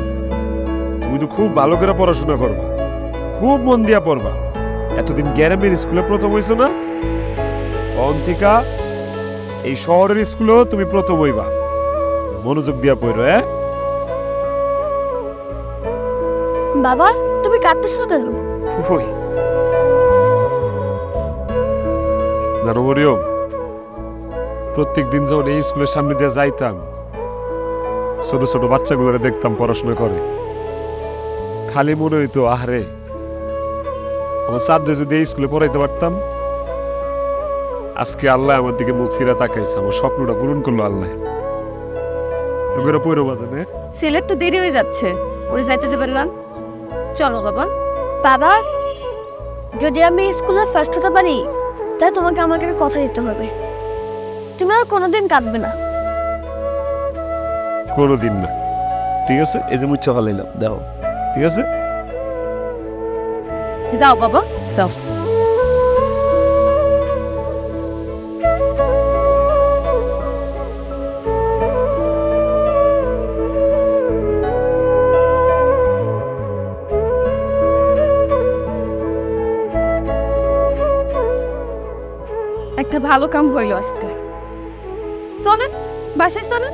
তুমি তো খুব ভালো করে পড়াশোনা করবা, খুব মন দিয়া পড়বা। এতদিন গ্রামের স্কুলে প্রথম হইছো না, অন্তিকা এই শহরের স্কুলেও তুমি প্রথম হইবা। মনোযোগ দিয়া পড়ো। বাবা তুমি কাঁদতেছো কেন? জানো মরিয়ম, প্রত্যেক দিন যখন এই স্কুলের সামনে দিয়ে যাইতাম, ছোট ছোট বাচ্চাগুলোরে দেখতাম পড়াশোনা করে, খালি মনে হইতো আহারে আমার ছাত্রে যদি এই স্কুলে পড়াইতে পারতাম। আজকে আল্লাহ আমার দিকে মুখ ফিরে তাকাইছে, আমার স্বপ্নটা পূরণ করলো আল্লাহ। পড়ো বাজানে, ছেলের তো দেরি হয়ে যাচ্ছে, ওরে যাইতে যাবেন না? চলো বাবা। বাবা যদি আমি স্কুলে ফার্স্ট হতে পারি তাহলে তোমাকে আমাকে একটা কথা দিতে হবে, তুমি আর কোনোদিন কাঁদবে না। কোনোদিন না, ঠিক আছে? এই যে মুচ্ছা হলাইলাম, দেখো, ঠিক আছে? যাও বাবা যাও। একটা ভালো কাম হইল আজকে। চলেন বাসায় চলেন।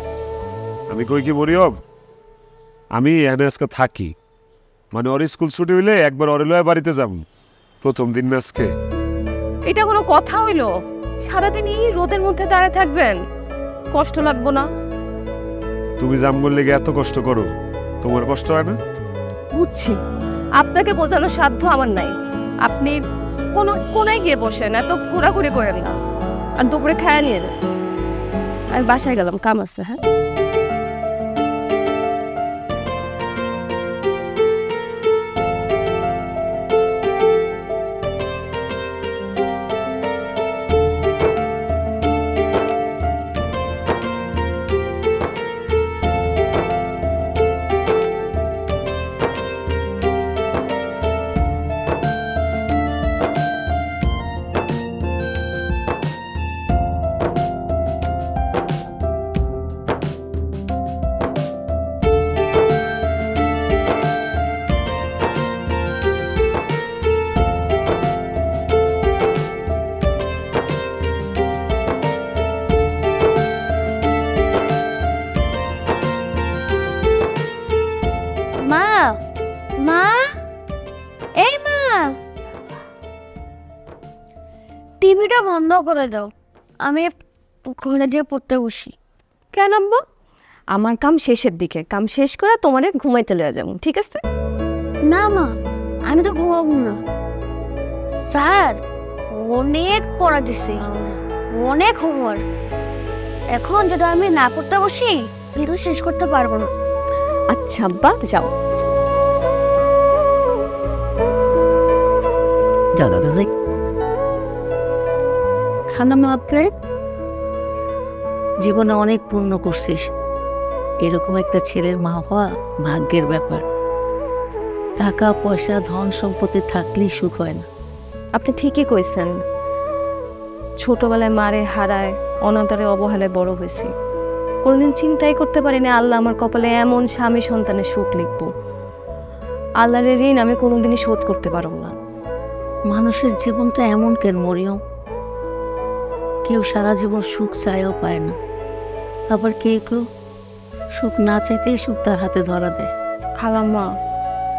আমি কই কি মরিয়ম, আমি এখানে আজকে থাকি, মানে ওর স্কুল ছুটি হইলে একবার ওরে লয়ে বাড়িতে যাব। প্রথম দিন না আজকে। এটা কোনো কথা হইল? সারাদিন এই রোদের মধ্যে দাঁড়ায় থাকবেন, কষ্ট লাগবো না? তুমি জাম বললে এত কষ্ট করো, তোমার কষ্ট হয় না? বুঝছি, আপনাকে বোঝানোর সাধ্য আমার নাই। আপনি কোনো কোনায় গিয়ে বসেন, এত ঘোরাঘুরি করেন না। আর দুপুরে খায়া নিয়ে যান। আমি বাসায় গেলাম, কাম আছে। হ্যাঁ মা, মা, এই মা, টিভিটা বন্ধ করে দাও, আমি ঘরে যেয়ে পড়তে বসি। কেন আম্মা? আমার কাম শেষের দিকে, কাম শেষ করে তোমারে ঘুমাইতে লয়ে যাবো, ঠিক আছে? না মা, আমি তো ঘুমাবো না। স্যার অনেক পড়া দিছে, অনেক হোমওয়ার্ক। এখন যদি আমি না পড়তে বসি কিন্তু শেষ করতে পারবো না। আচ্ছা আব্বা যাও। যা দাদা যাই। খানা মাপলে জীবনে অনেক পূর্ণ করছিস, এরকম একটা ছেলের মা হওয়া ভাগ্যের ব্যাপার। টাকা পয়সা ধন সম্পত্তি থাকলেই সুখ হয় না। আপনি ঠিকই কইছেন, ছোটবেলায় মারে হারায় অনাদরে অবহেলায় বড় হয়েছি। কোনোদিন চিন্তাই করতে পারিনি আল্লাহ আমার কপালে এমন স্বামী সন্তানের সুখ লিখবো। আল্লাহর ঋণ আমি কোনোদিনই শোধ করতে পারব না। মানুষের জীবনটা এমন কেন মরিয়ম? কেউ সারা জীবন সুখ চায়ও পায় না, আবার কেউ কেউ সুখ না চাইতেই সুখ তার হাতে ধরা দেয়। খালাম্মা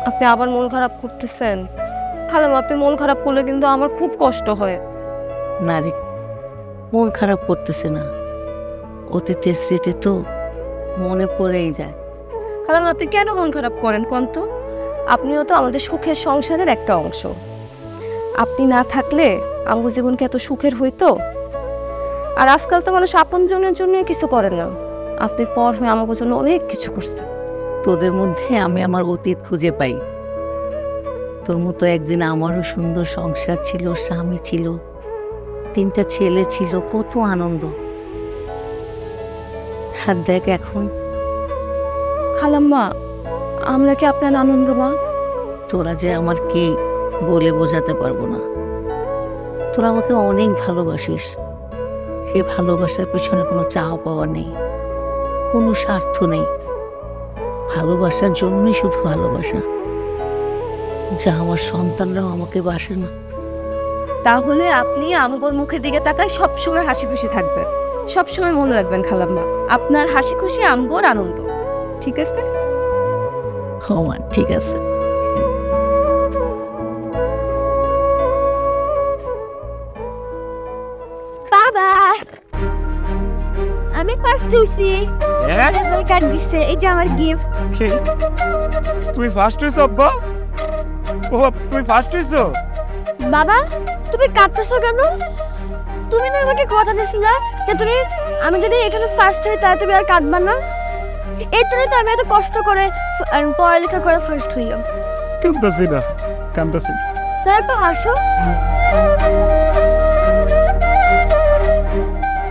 আপনি আবার মন খারাপ করতেছেন। খালাম্মা আপনি মন খারাপ করলে কিন্তু আমার খুব কষ্ট হয়। না রে, মন খারাপ করতেছে না, অতীতের স্মৃতি তো মনে পড়েই যায়। খালাম্মা আপনি কেন মন খারাপ করেন কোন তো? আপনিও তো আমাদের সুখের সংসারের একটা অংশ। আপনি না থাকলে আমার জীবন কি এত সুখের হইতো? আর আজকাল তো মানুষ আপনজনের জন্য কিছু করে না, আপনি পর হয়ে আমার জন্য অনেক কিছু করছেন। তোদের মধ্যে আমি আমার অতীত খুঁজে পাই। তোর মতো একদিন আমারও সুন্দর সংসার ছিল, স্বামী ছিল, 3টা ছেলে ছিল, কত আনন্দ। আর দেখ এখন। খালাম্মা, আমরা কি আপনার আনন্দ মা? তোরা যে আমার কি বলে বোঝাতে পারবো না। তোরা আমাকে অনেক ভালোবাসিস। সে ভালোবাসার পিছনে কোনো চাওয়া পাওয়া নেই, কোনো স্বার্থ নেই। ভালোবাসার জন্যই শুধু ভালোবাসা, যা আমার সন্তানরাও আমাকে বাসে না। তাহলে আপনি আমগোর মুখের দিকে তাকায় সবসময় হাসি খুশি থাকবেন। সবসময় মনে রাখবেন খালাম্মা, আপনার হাসি খুশি আমগোর আনন্দ। ঠিক আছে? হ্যাঁ ঠিক আছে। বাবা, আমি ফার্স্ট হইছি। রেজাল্ট কার্ড দিছে, এটা আমার গিফট। তুই ফার্স্ট হইছ আব্বা? ও তুই ফার্স্ট হইছ? বাবা, তুমি কাঁদতেছো কেন? তুমি না আমাকে কথা দিয়েছিলে যে আমি যদি এখানে ফার্স্ট হই তাহলে তুমি আর কাঁদবা না। এই জন্য তো আমি এত কষ্ট করে পড়ালেখা করে ফার্স্ট হইলাম। কান্দাসি না, কান্দাসি। তাহলে একটু হাসো।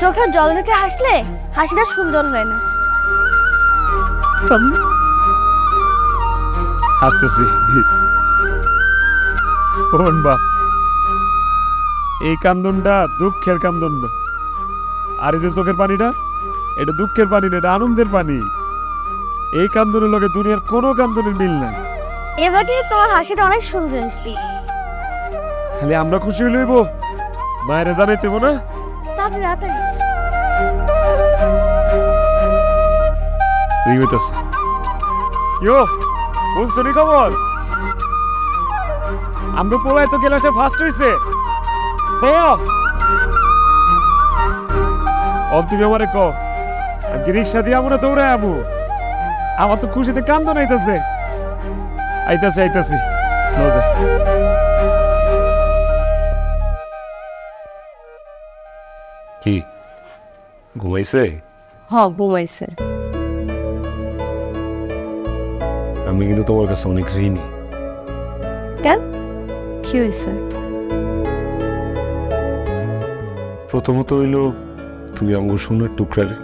চোখের জল রেখে হাসলে হাসিটা সুন্দর হয় না। হাসতেছি। কোন বা এই কান্দনটা দুঃখের কান্দন না, আর এই যে চোখের পানিটা, এটা দুঃখের পানি না, এটা আনন্দের পানি। এই কান্দনের লগে দুনিয়ার কোনো কান্দনের মিল নাই। এবার কিন্তু তোমার হাসিটা অনেক সুন্দর হয়েছে। খালি আমরা খুশি হইলইব, মায়েরা জানাইতে না। তাড়াতাড়ি তাড়াতাড়ি। রিং হইতাছে। ইয়ো, কোন শুনি খবর? আমরা পোলায় তো ক্লাসে ফার্স্ট হইছে। তুমি আমারে ক, আমি রিক্সা দিয়ে আমরা দৌড়ায় আমু। আমার তো খুশিতে কান্দন আইতাছে। আইতাছি কি ঘুমাইছে? ঘুমাইছে। আমি কিন্তু তোমার কাছে অনেক ঋণী। কেন, কি হয়েছে? প্রথমত হইল তুমি আঙ্গুর সোনার টুকরারে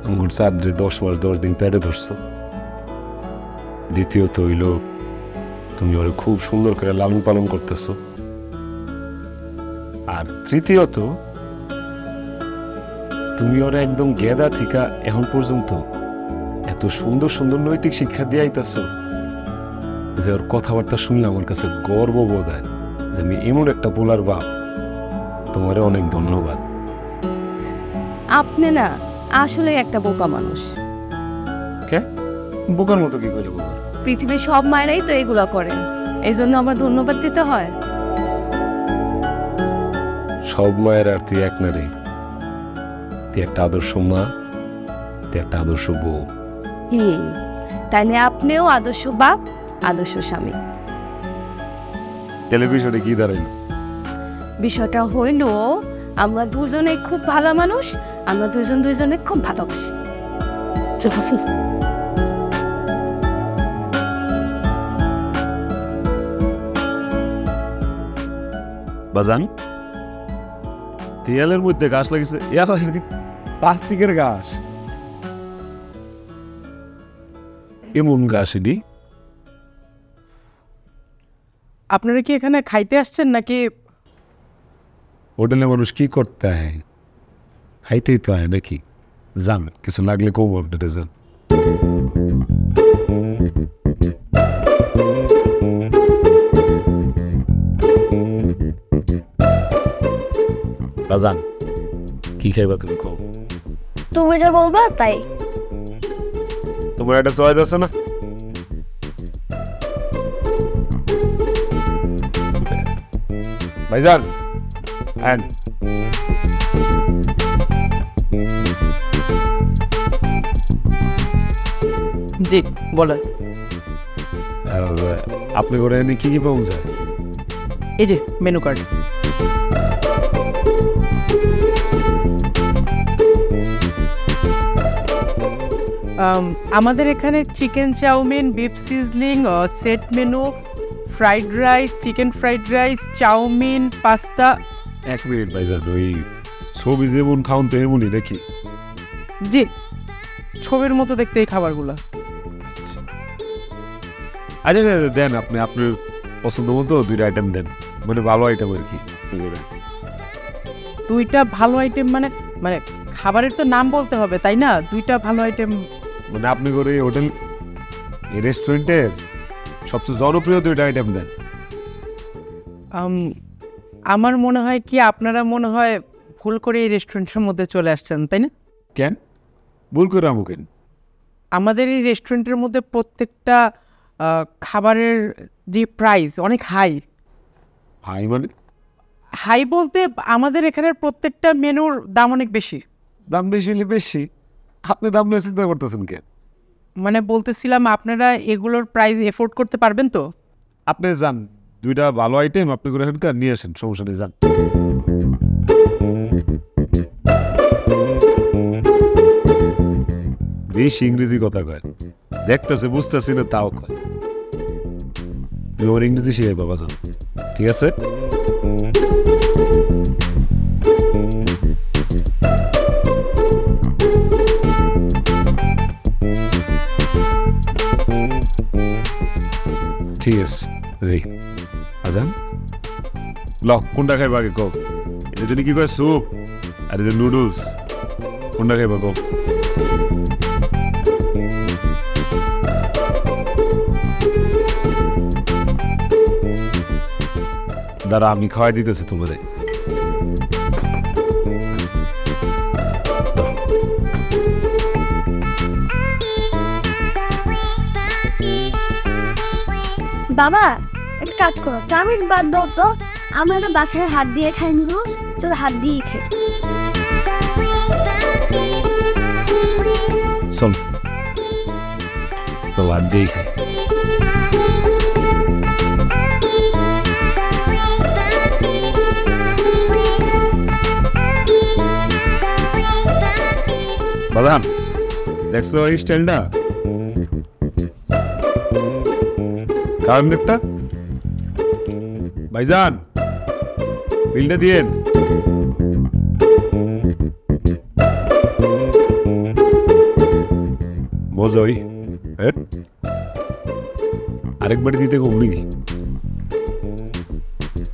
আঙ্গুর চাঁদরে 10 মাস 10 দিন পেটে ধরছো। দ্বিতীয়ত হইল তুমি ওরে খুব সুন্দর করে লালন পালন করতেছো। আর তৃতীয়ত তুমি ওরা একদম গেদা থিকা এখন পর্যন্ত এত সুন্দর সুন্দর নৈতিক শিক্ষা দিয়ে আইতাছো যে ওর কথাবার্তা শুনলে আমার কাছে গর্ব বোধ হয় যে আমি এমন একটা পোলার বাপ। তোমারে অনেক ধন্যবাদ। আপনি না আসলে একটা বোকা মানুষ। কে বোকার মতো কি কইলে বোকা? পৃথিবীর সব মায়েরাই তো এগুলা করে, এই জন্য আমার ধন্যবাদ দিতে হয়। সব মায়ের আর তুই এক না রে। তুই একটা আদর্শ মা, তুই একটা আদর্শ বউ। তাইলে আপনিও আদর্শ বাপ, আদর্শ স্বামী। টেলিভিশনে কি দাঁড়াইল? বিষয়টা হইল আমরা দুজনে খুব ভালো মানুষ, আমরা দুজনে খুব ভালোবাসি। বাজান, দেয়ালের মধ্যে গাছ লাগিয়েছে, প্লাস্টিকের গাছ। এমন গাছ এটি? আপনারা কি এখানে খাইতে আসছেন নাকি? হোটেলে মানুষ কি করতে হয়? খাইতেই তো হয় নাকি? যান, কিছু লাগলে কম আপনারা যান। বাজান, কি খাইবা তুমি কও? তুমি যা বলবা তাই। তোমার একটা চয়েস আছে না? ভাইজান, and জি বলেন। আপনি করে এনে কি কি পাওয়া যায়? এই যে মেনু কার্ড। আমাদের এখানে chicken chowmein, beef sizzling, set menu, fried rice, chicken fried rice, chowmein, pasta. 1 minute ভাইজান, ওই ছবি যেমন খাওন তো এমনই নাকি? জি, ছবির মতো দেখতে এই খাবারগুলো। আচ্ছা দেন, আপনি আপনার পছন্দ মতো 2টা আইটেম দেন, মানে ভালো আইটেম আর কি। 2টা ভালো আইটেম মানে মানে খাবারের তো নাম বলতে হবে তাই না? 2টা ভালো আইটেম মানে আপনি করে হোটেল এই রেস্টুরেন্টের সবচেয়ে জনপ্রিয় 2টা আইটেম দেন। আমার মনে হয় কি আপনারা মনে হয় ভুল করে এই রেস্টুরেন্টের মধ্যে চলে আসছেন তাই না? কেন ভুল করে আমুকেন? আমাদের এই রেস্টুরেন্টের মধ্যে প্রত্যেকটা খাবারের যে প্রাইস অনেক হাই। হাই মানে? হাই বলতে আমাদের এখানের প্রত্যেকটা মেনুর দাম অনেক বেশি। দাম বেশি হলে বেশি, আপনি দাম নিয়ে চিন্তা করতেছেন কেন? মানে বলতেছিলাম আপনারা এগুলোর প্রাইস এফোর্ড করতে পারবেন তো? আপনি যান, 2টা ভালো আইটেম আপনি করে এখানকার নিয়ে আসেন, সমস্যা নেই, যান। বেশি ইংরেজি কথা কয়, দেখতেছে বুঝতেছি না তাও কয়। তুমি আমার ইংরেজি শিখাই বাবা, যান, ঠিক আছে? ঠিক আছে জি, আজান ল, কোনটা খাইবা আগে কও? এটা যদি কি কয় স্যুপ আর এই যে নুডলস, কোনটা খাইবা কও? দাঁড়া, আমি খাওয়াই দিতেছি তোমাদের। বাবা একটা কাজ করো, চাউমিন বাদ দাও তো, আমরা একটা বাসায় হাত দিয়ে খাই নুডলস, চলো হাত দিয়ে খাই। চল তো হাত দিয়ে খাই। বাদাম দেখছো এই স্টাইলটা? কারণ একটা ভাইজান বিলটা দিয়েন। মজাই আরেকবার দিতে কমবি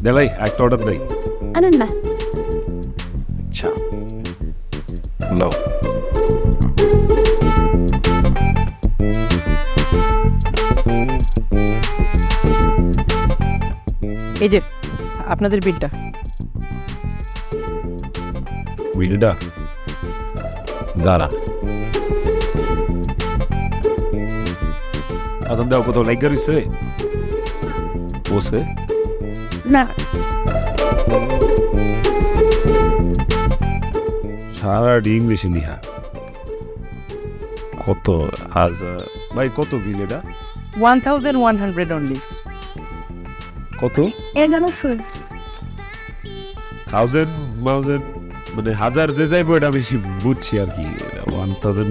দেলাই, একটা অর্ডার দেয়। আনেন না। আচ্ছা লো, এই যে আপনাদের বিলটা। বিলটা দাঁড়া, আদম দাও, কোথাও লাইগা রইছে বসে না। সারা ইংলিশে নিহা কত? আজ ভাই কত বিল এটা? 1100 অনলি। কত? এগারো ফুল। 1000 মানে হাজার যে যাইবো এটা আমি বুঝছি আর কি। 1100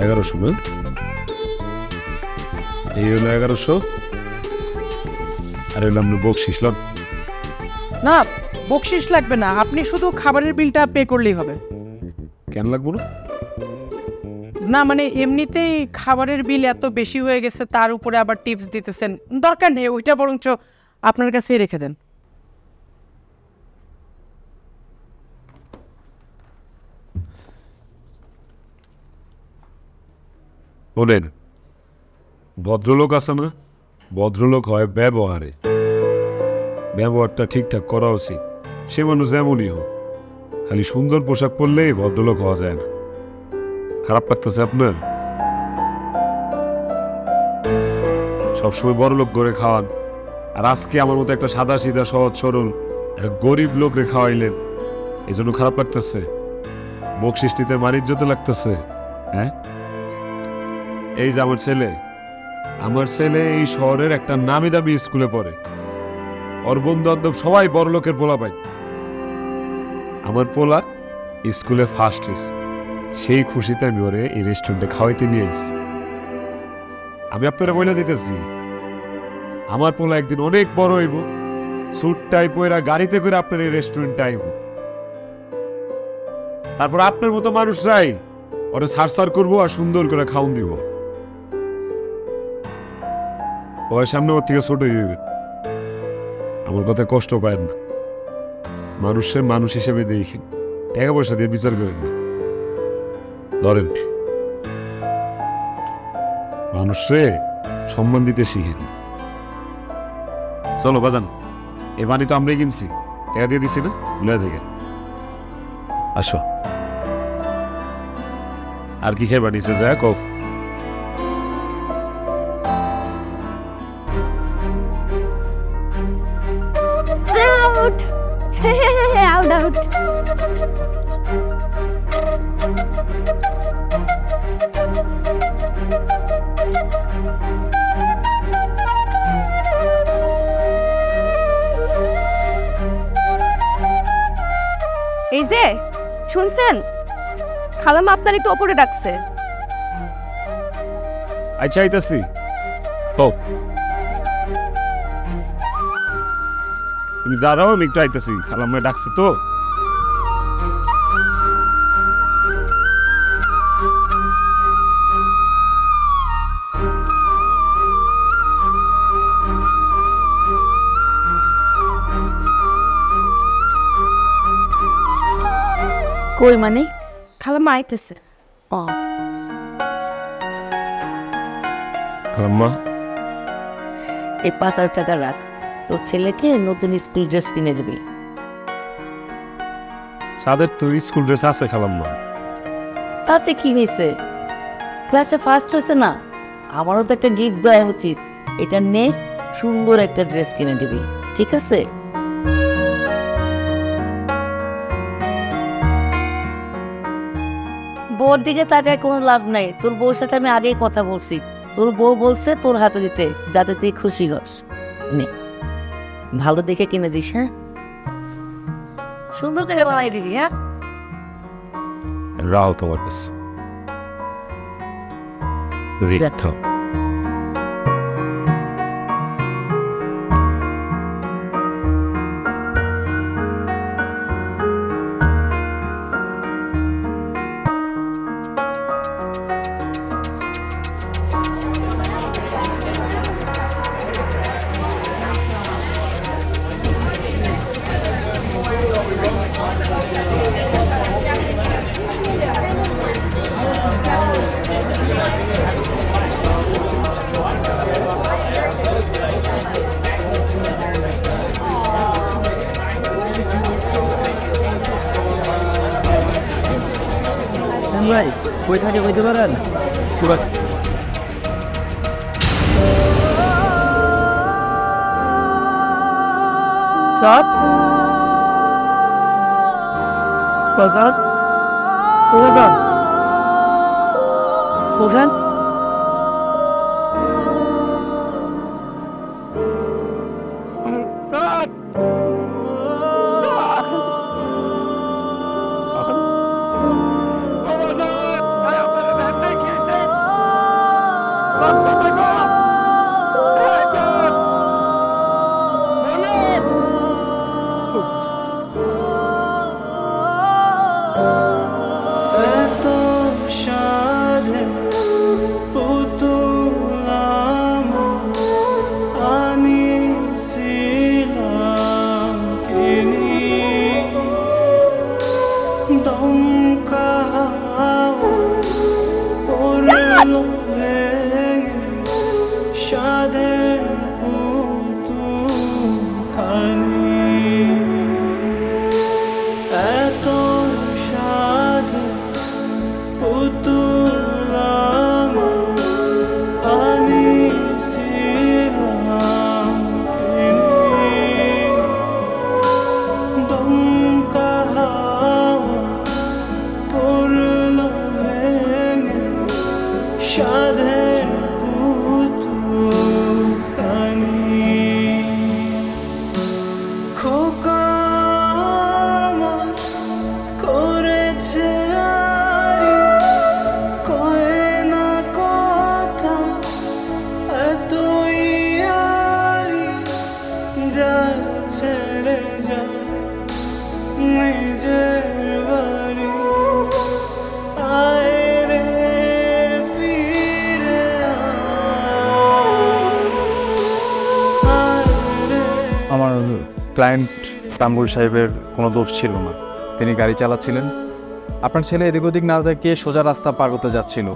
1100 না? এই হলো 1100 আর হলো আমরা বকশিস লন। না বকশিস লাগবে না, আপনি শুধু খাবারের বিলটা পে করলেই হবে। কেন লাগবো না? না মানে এমনিতেই খাবারের বিল এত বেশি হয়ে গেছে, তার উপরে আবার টিপস দিতেছেন, দরকার নেই, ওইটা বরঞ্চ আপনার কাছেই রেখে দেন। বলেন, ভদ্রলোক আছে না, ভদ্রলোক হয় ব্যবহারে, ব্যবহারটা ঠিকঠাক করা উচিত। সে মানুষ যেমনই হোক, খালি সুন্দর পোশাক পরলেই ভদ্রলোক হওয়া যায় না। খারাপ লাগতেছে আপনার? সবসময় বড় লোক করে খাওয়ান, আর আজকে আমার মতো একটা সাদা সিধা সহজ সরল একটা গরিব লোক রে খাওয়াইলেন, এই জন্য খারাপ লাগতেছে? বকশিস নিতে মানিজ্যতে লাগতেছে? হ্যাঁ এই যে আমার ছেলে এই শহরের একটা নামি দামি স্কুলে পড়ে। ওর বন্ধু বান্ধব সবাই বড় লোকের পোলা পায়। আমার পোলা স্কুলে ফার্স্ট হয়েছে, সেই খুশিতে আমি ওরে এই রেস্টুরেন্টে খাওয়াইতে নিয়ে এসেছি। আমি আপনারা বলে যেতেছি, আমার পোলা একদিন অনেক বড় হইব, স্যুট টাই পরে গাড়িতে করে আপনার এই রেস্টুরেন্টে আইব। তারপর আপনার মতো মানুষরাই ওরা সার করবো আর সুন্দর করে খাওন দিব। ওর সামনে ওর থেকে ছোট হয়ে যাবে। আমার কথা কষ্ট পায় না, মানুষের মানুষ হিসেবে দেখেন, টাকা পয়সা দিয়ে বিচার করেন না। ধরেন, মানুষে সম্মান দিতে শিখেন। চলো বাজান, এ পানি তো আমরাই কিনছি, টাকা দিয়ে দিছি না, ভুলে যাই। আসো, আর কি খেয়ে বানিয়েছে যা কও। Out out out. এই যে শুনছেন, খালাম্মা আপনার একটু ওপরে ডাকছে। আচ্ছা আইতাছি। ও তুমি দাঁড়াও, আমি একটু আইতাছি, খালাম্মা ডাকছে তো। কই মানে? খালাম্মা আইতেছে। ও খালাম্মা, এই 5,000 টাকা রাখ, তোর ছেলেকে নতুন স্কুল ড্রেস কিনে দিবি। সাদের তো স্কুল ড্রেস আছে খালাম্মা। তাতে কি হয়েছে, ক্লাসে ফার্স্ট হয়েছে না, আমারও তো একটা গিফট দেওয়া উচিত। এটা নে, সুন্দর একটা ড্রেস কিনে দিবি, ঠিক আছে? বউর দিকে তাকায় কোনো লাভ নাই। তোর বউর সাথে আমি আগেই কথা বলছি, তোর বউ বলছে তোর হাতে দিতে, যাতে তুই খুশি হস। নে, ভালো দেখে কিনে দিস। হ্যাঁ, সুন্দর করে বানাই দিবি। হ্যাঁ, রাও তোমার কাছে। দেখো ভাই, কই থাকে কইতে পারেন? সাত বাজার কোথায় কোথায় সাধে ক্লায়েন্ট কামরুল সাহেবের কোনো দোষ ছিল না, তিনি গাড়ি চালাচ্ছিলেন। আপনার ছেলে এদিক ওদিক না দেখে সোজা রাস্তা পার হতে যাচ্ছিল।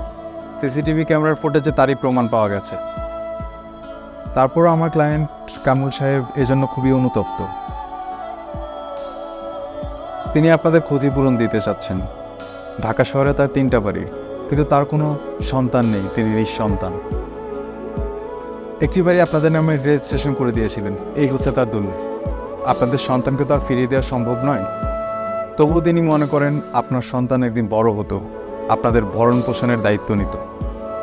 সিসিটিভি ক্যামেরার ফুটেজে তারই প্রমাণ পাওয়া গেছে। তারপরও আমার ক্লায়েন্ট কামরুল সাহেব এজন্য খুবই অনুতপ্ত। তিনি আপনাদের ক্ষতিপূরণ দিতে চাচ্ছেন। ঢাকা শহরে তার 3টা বাড়ি, কিন্তু তার কোনো সন্তান নেই, তিনি নিঃসন্তান। একটি বাড়ি আপনাদের নামে রেজিস্ট্রেশন করে দিয়েছিলেন, এই হচ্ছে তার দলিল। আপনাদের সন্তানকে তো আর ফিরিয়ে দেওয়া সম্ভব নয়। তবুও তিনি মনে করেন আপনার সন্তান একদিন বড় হতো, আপনাদের ভরণ পোষণের দায়িত্ব নিত।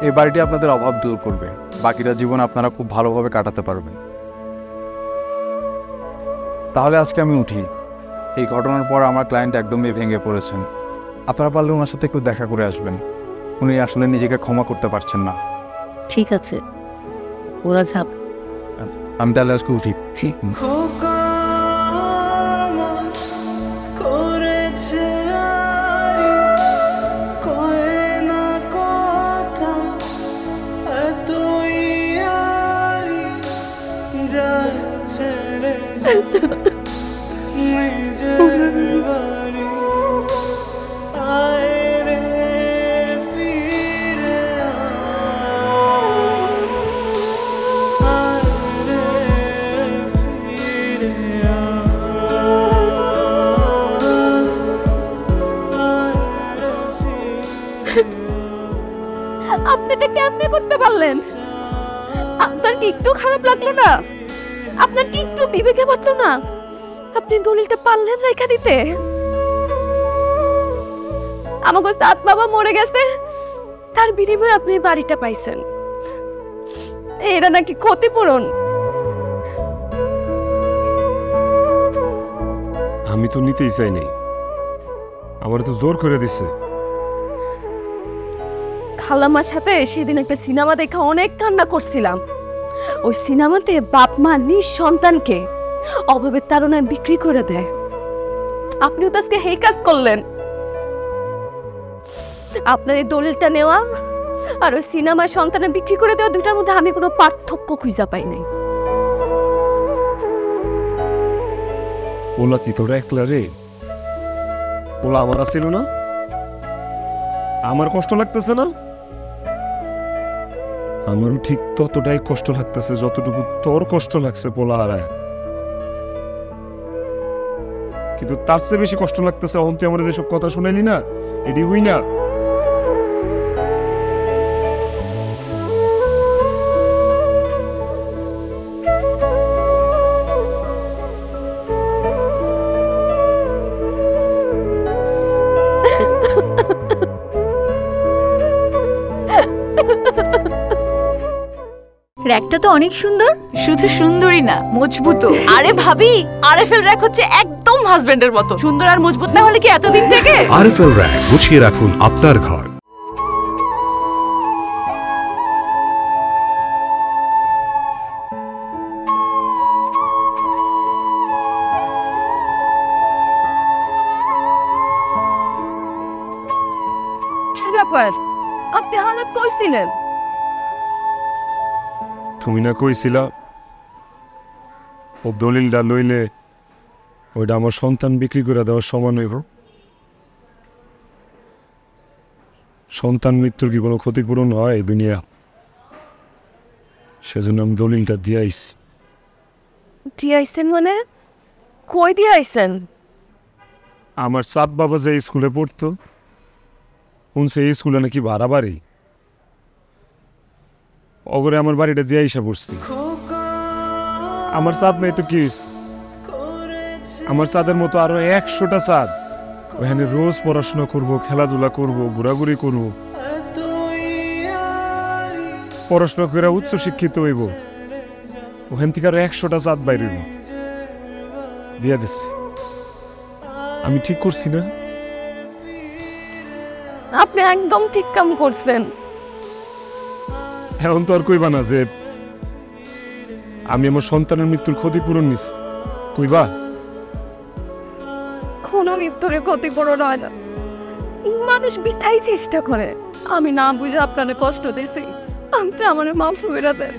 এই বাড়িটি আপনাদের অভাব দূর করবে, বাকিটা জীবন আপনারা খুব ভালোভাবে কাটাতে পারবেন। তাহলে আজকে আমি উঠি। এই ঘটনার পর আমার ক্লায়েন্ট একদমই ভেঙে পড়েছেন। আপনারা পারলে ওনার সাথে একটু দেখা করে আসবেন। উনি আসলে নিজেকে ক্ষমা করতে পারছেন না। ঠিক আছে, ওরা যাবে। আমি তাহলে আজকে উঠি। আপনি এটা কেমনে করতে পারলেন? আপনার কি একটু খারাপ লাগলো না? আপনার কি একটু বিবেকে বাঁধলো না? আপনি দলিলটা পারলেন রেখা দিতে? আমাকে সাত বাবা মরে গেছে, তার বিনিময়ে আপনি বাড়িটা পাইছেন। এরা নাকি ক্ষতিপূরণ? আমি তো নিতেই চাই নাই, আমার তো জোর করে দিচ্ছে। খালাম্মার সাথে সেদিন একটা সিনেমা দেখে অনেক কান্না করছিলাম। ওই সিনেমাতে বাপ মা নিজ সন্তানকে অভাবের তাড়নায় বিক্রি করে দেয়। আপনিও তো আজকে এই কাজ করলেন। আপনার এই দলিলটা নেওয়া আর ওই সিনেমায় সন্তানে বিক্রি করে দেওয়া, দুটার মধ্যে আমি কোনো পার্থক্য খুঁজে পাই নাই। ওলা কি তোরা একলা রে? ওলা আমার আসছিল না? আমার কষ্ট লাগতেছে না? আমারও ঠিক ততটাই কষ্ট লাগতেছে যতটুকু তোর কষ্ট লাগছে পোলা হারায়। কিন্তু তার চেয়ে বেশি কষ্ট লাগতেছে অহন তুই আমার যেসব কথা শুনাইলি না, এটি হই না। র্যাকটা তো অনেক সুন্দর, শুধু সুন্দরই না মজবুত। আরে ভাবি, আরএফএল র্যাক হচ্ছে একদম হাজবেন্ডের মতো। সুন্দর আর মজবুত না হলে কি এতদিন থেকে? আরএফএল র্যাক, গুছিয়ে রাখুন আপনার ঘর। কি ব্যাপার? আপনি হঠাৎ কইছিলেন? তুমি না কইছিলা ও দলিলটা লইলে ওইটা আমার সন্তান বিক্রি করে দেওয়ার সমান হইব। সন্তান মৃত্যুর কি কোনো ক্ষতিপূরণ হয় দুনিয়া? সেজন্য আমি দলিলটা দিয়ে আইছি। দিয়ে আইছেন মানে? কই দিয়ে আইছেন? আমার সাত বাবা যে স্কুলে পড়তো, শুনছে এই স্কুলে নাকি ভাড়া বাড়ি, অগরে আমার বাড়িটা দিয়ে আইসা পড়ছি। আমার চাঁদ নেই তো কি হয়েছে? আমার চাঁদের মতো আরো 100টা চাঁদ ওখানে রোজ পড়াশোনা করব, খেলাধুলা করব, ঘোরাঘুরি করব, পড়াশোনা করে উচ্চ শিক্ষিত হইব। ওখান থেকে আরো 100টা চাঁদ বাইরে দিয়া দিচ্ছি। আমি ঠিক করছি না? আপনি একদম ঠিক কাম করছেন। এখন তো আর কইবা না যে আমি আমার সন্তানের মৃত্যুর ক্ষতিপূরণ নিছি, কইবা? কোনো মৃত্যুরে ক্ষতিপূরণ হয় না, মানুষ বৃথাই চেষ্টা করে। আমি না বুঝে আপনার কষ্ট দিয়েছি, আপনি আমার মাফ করে দেন।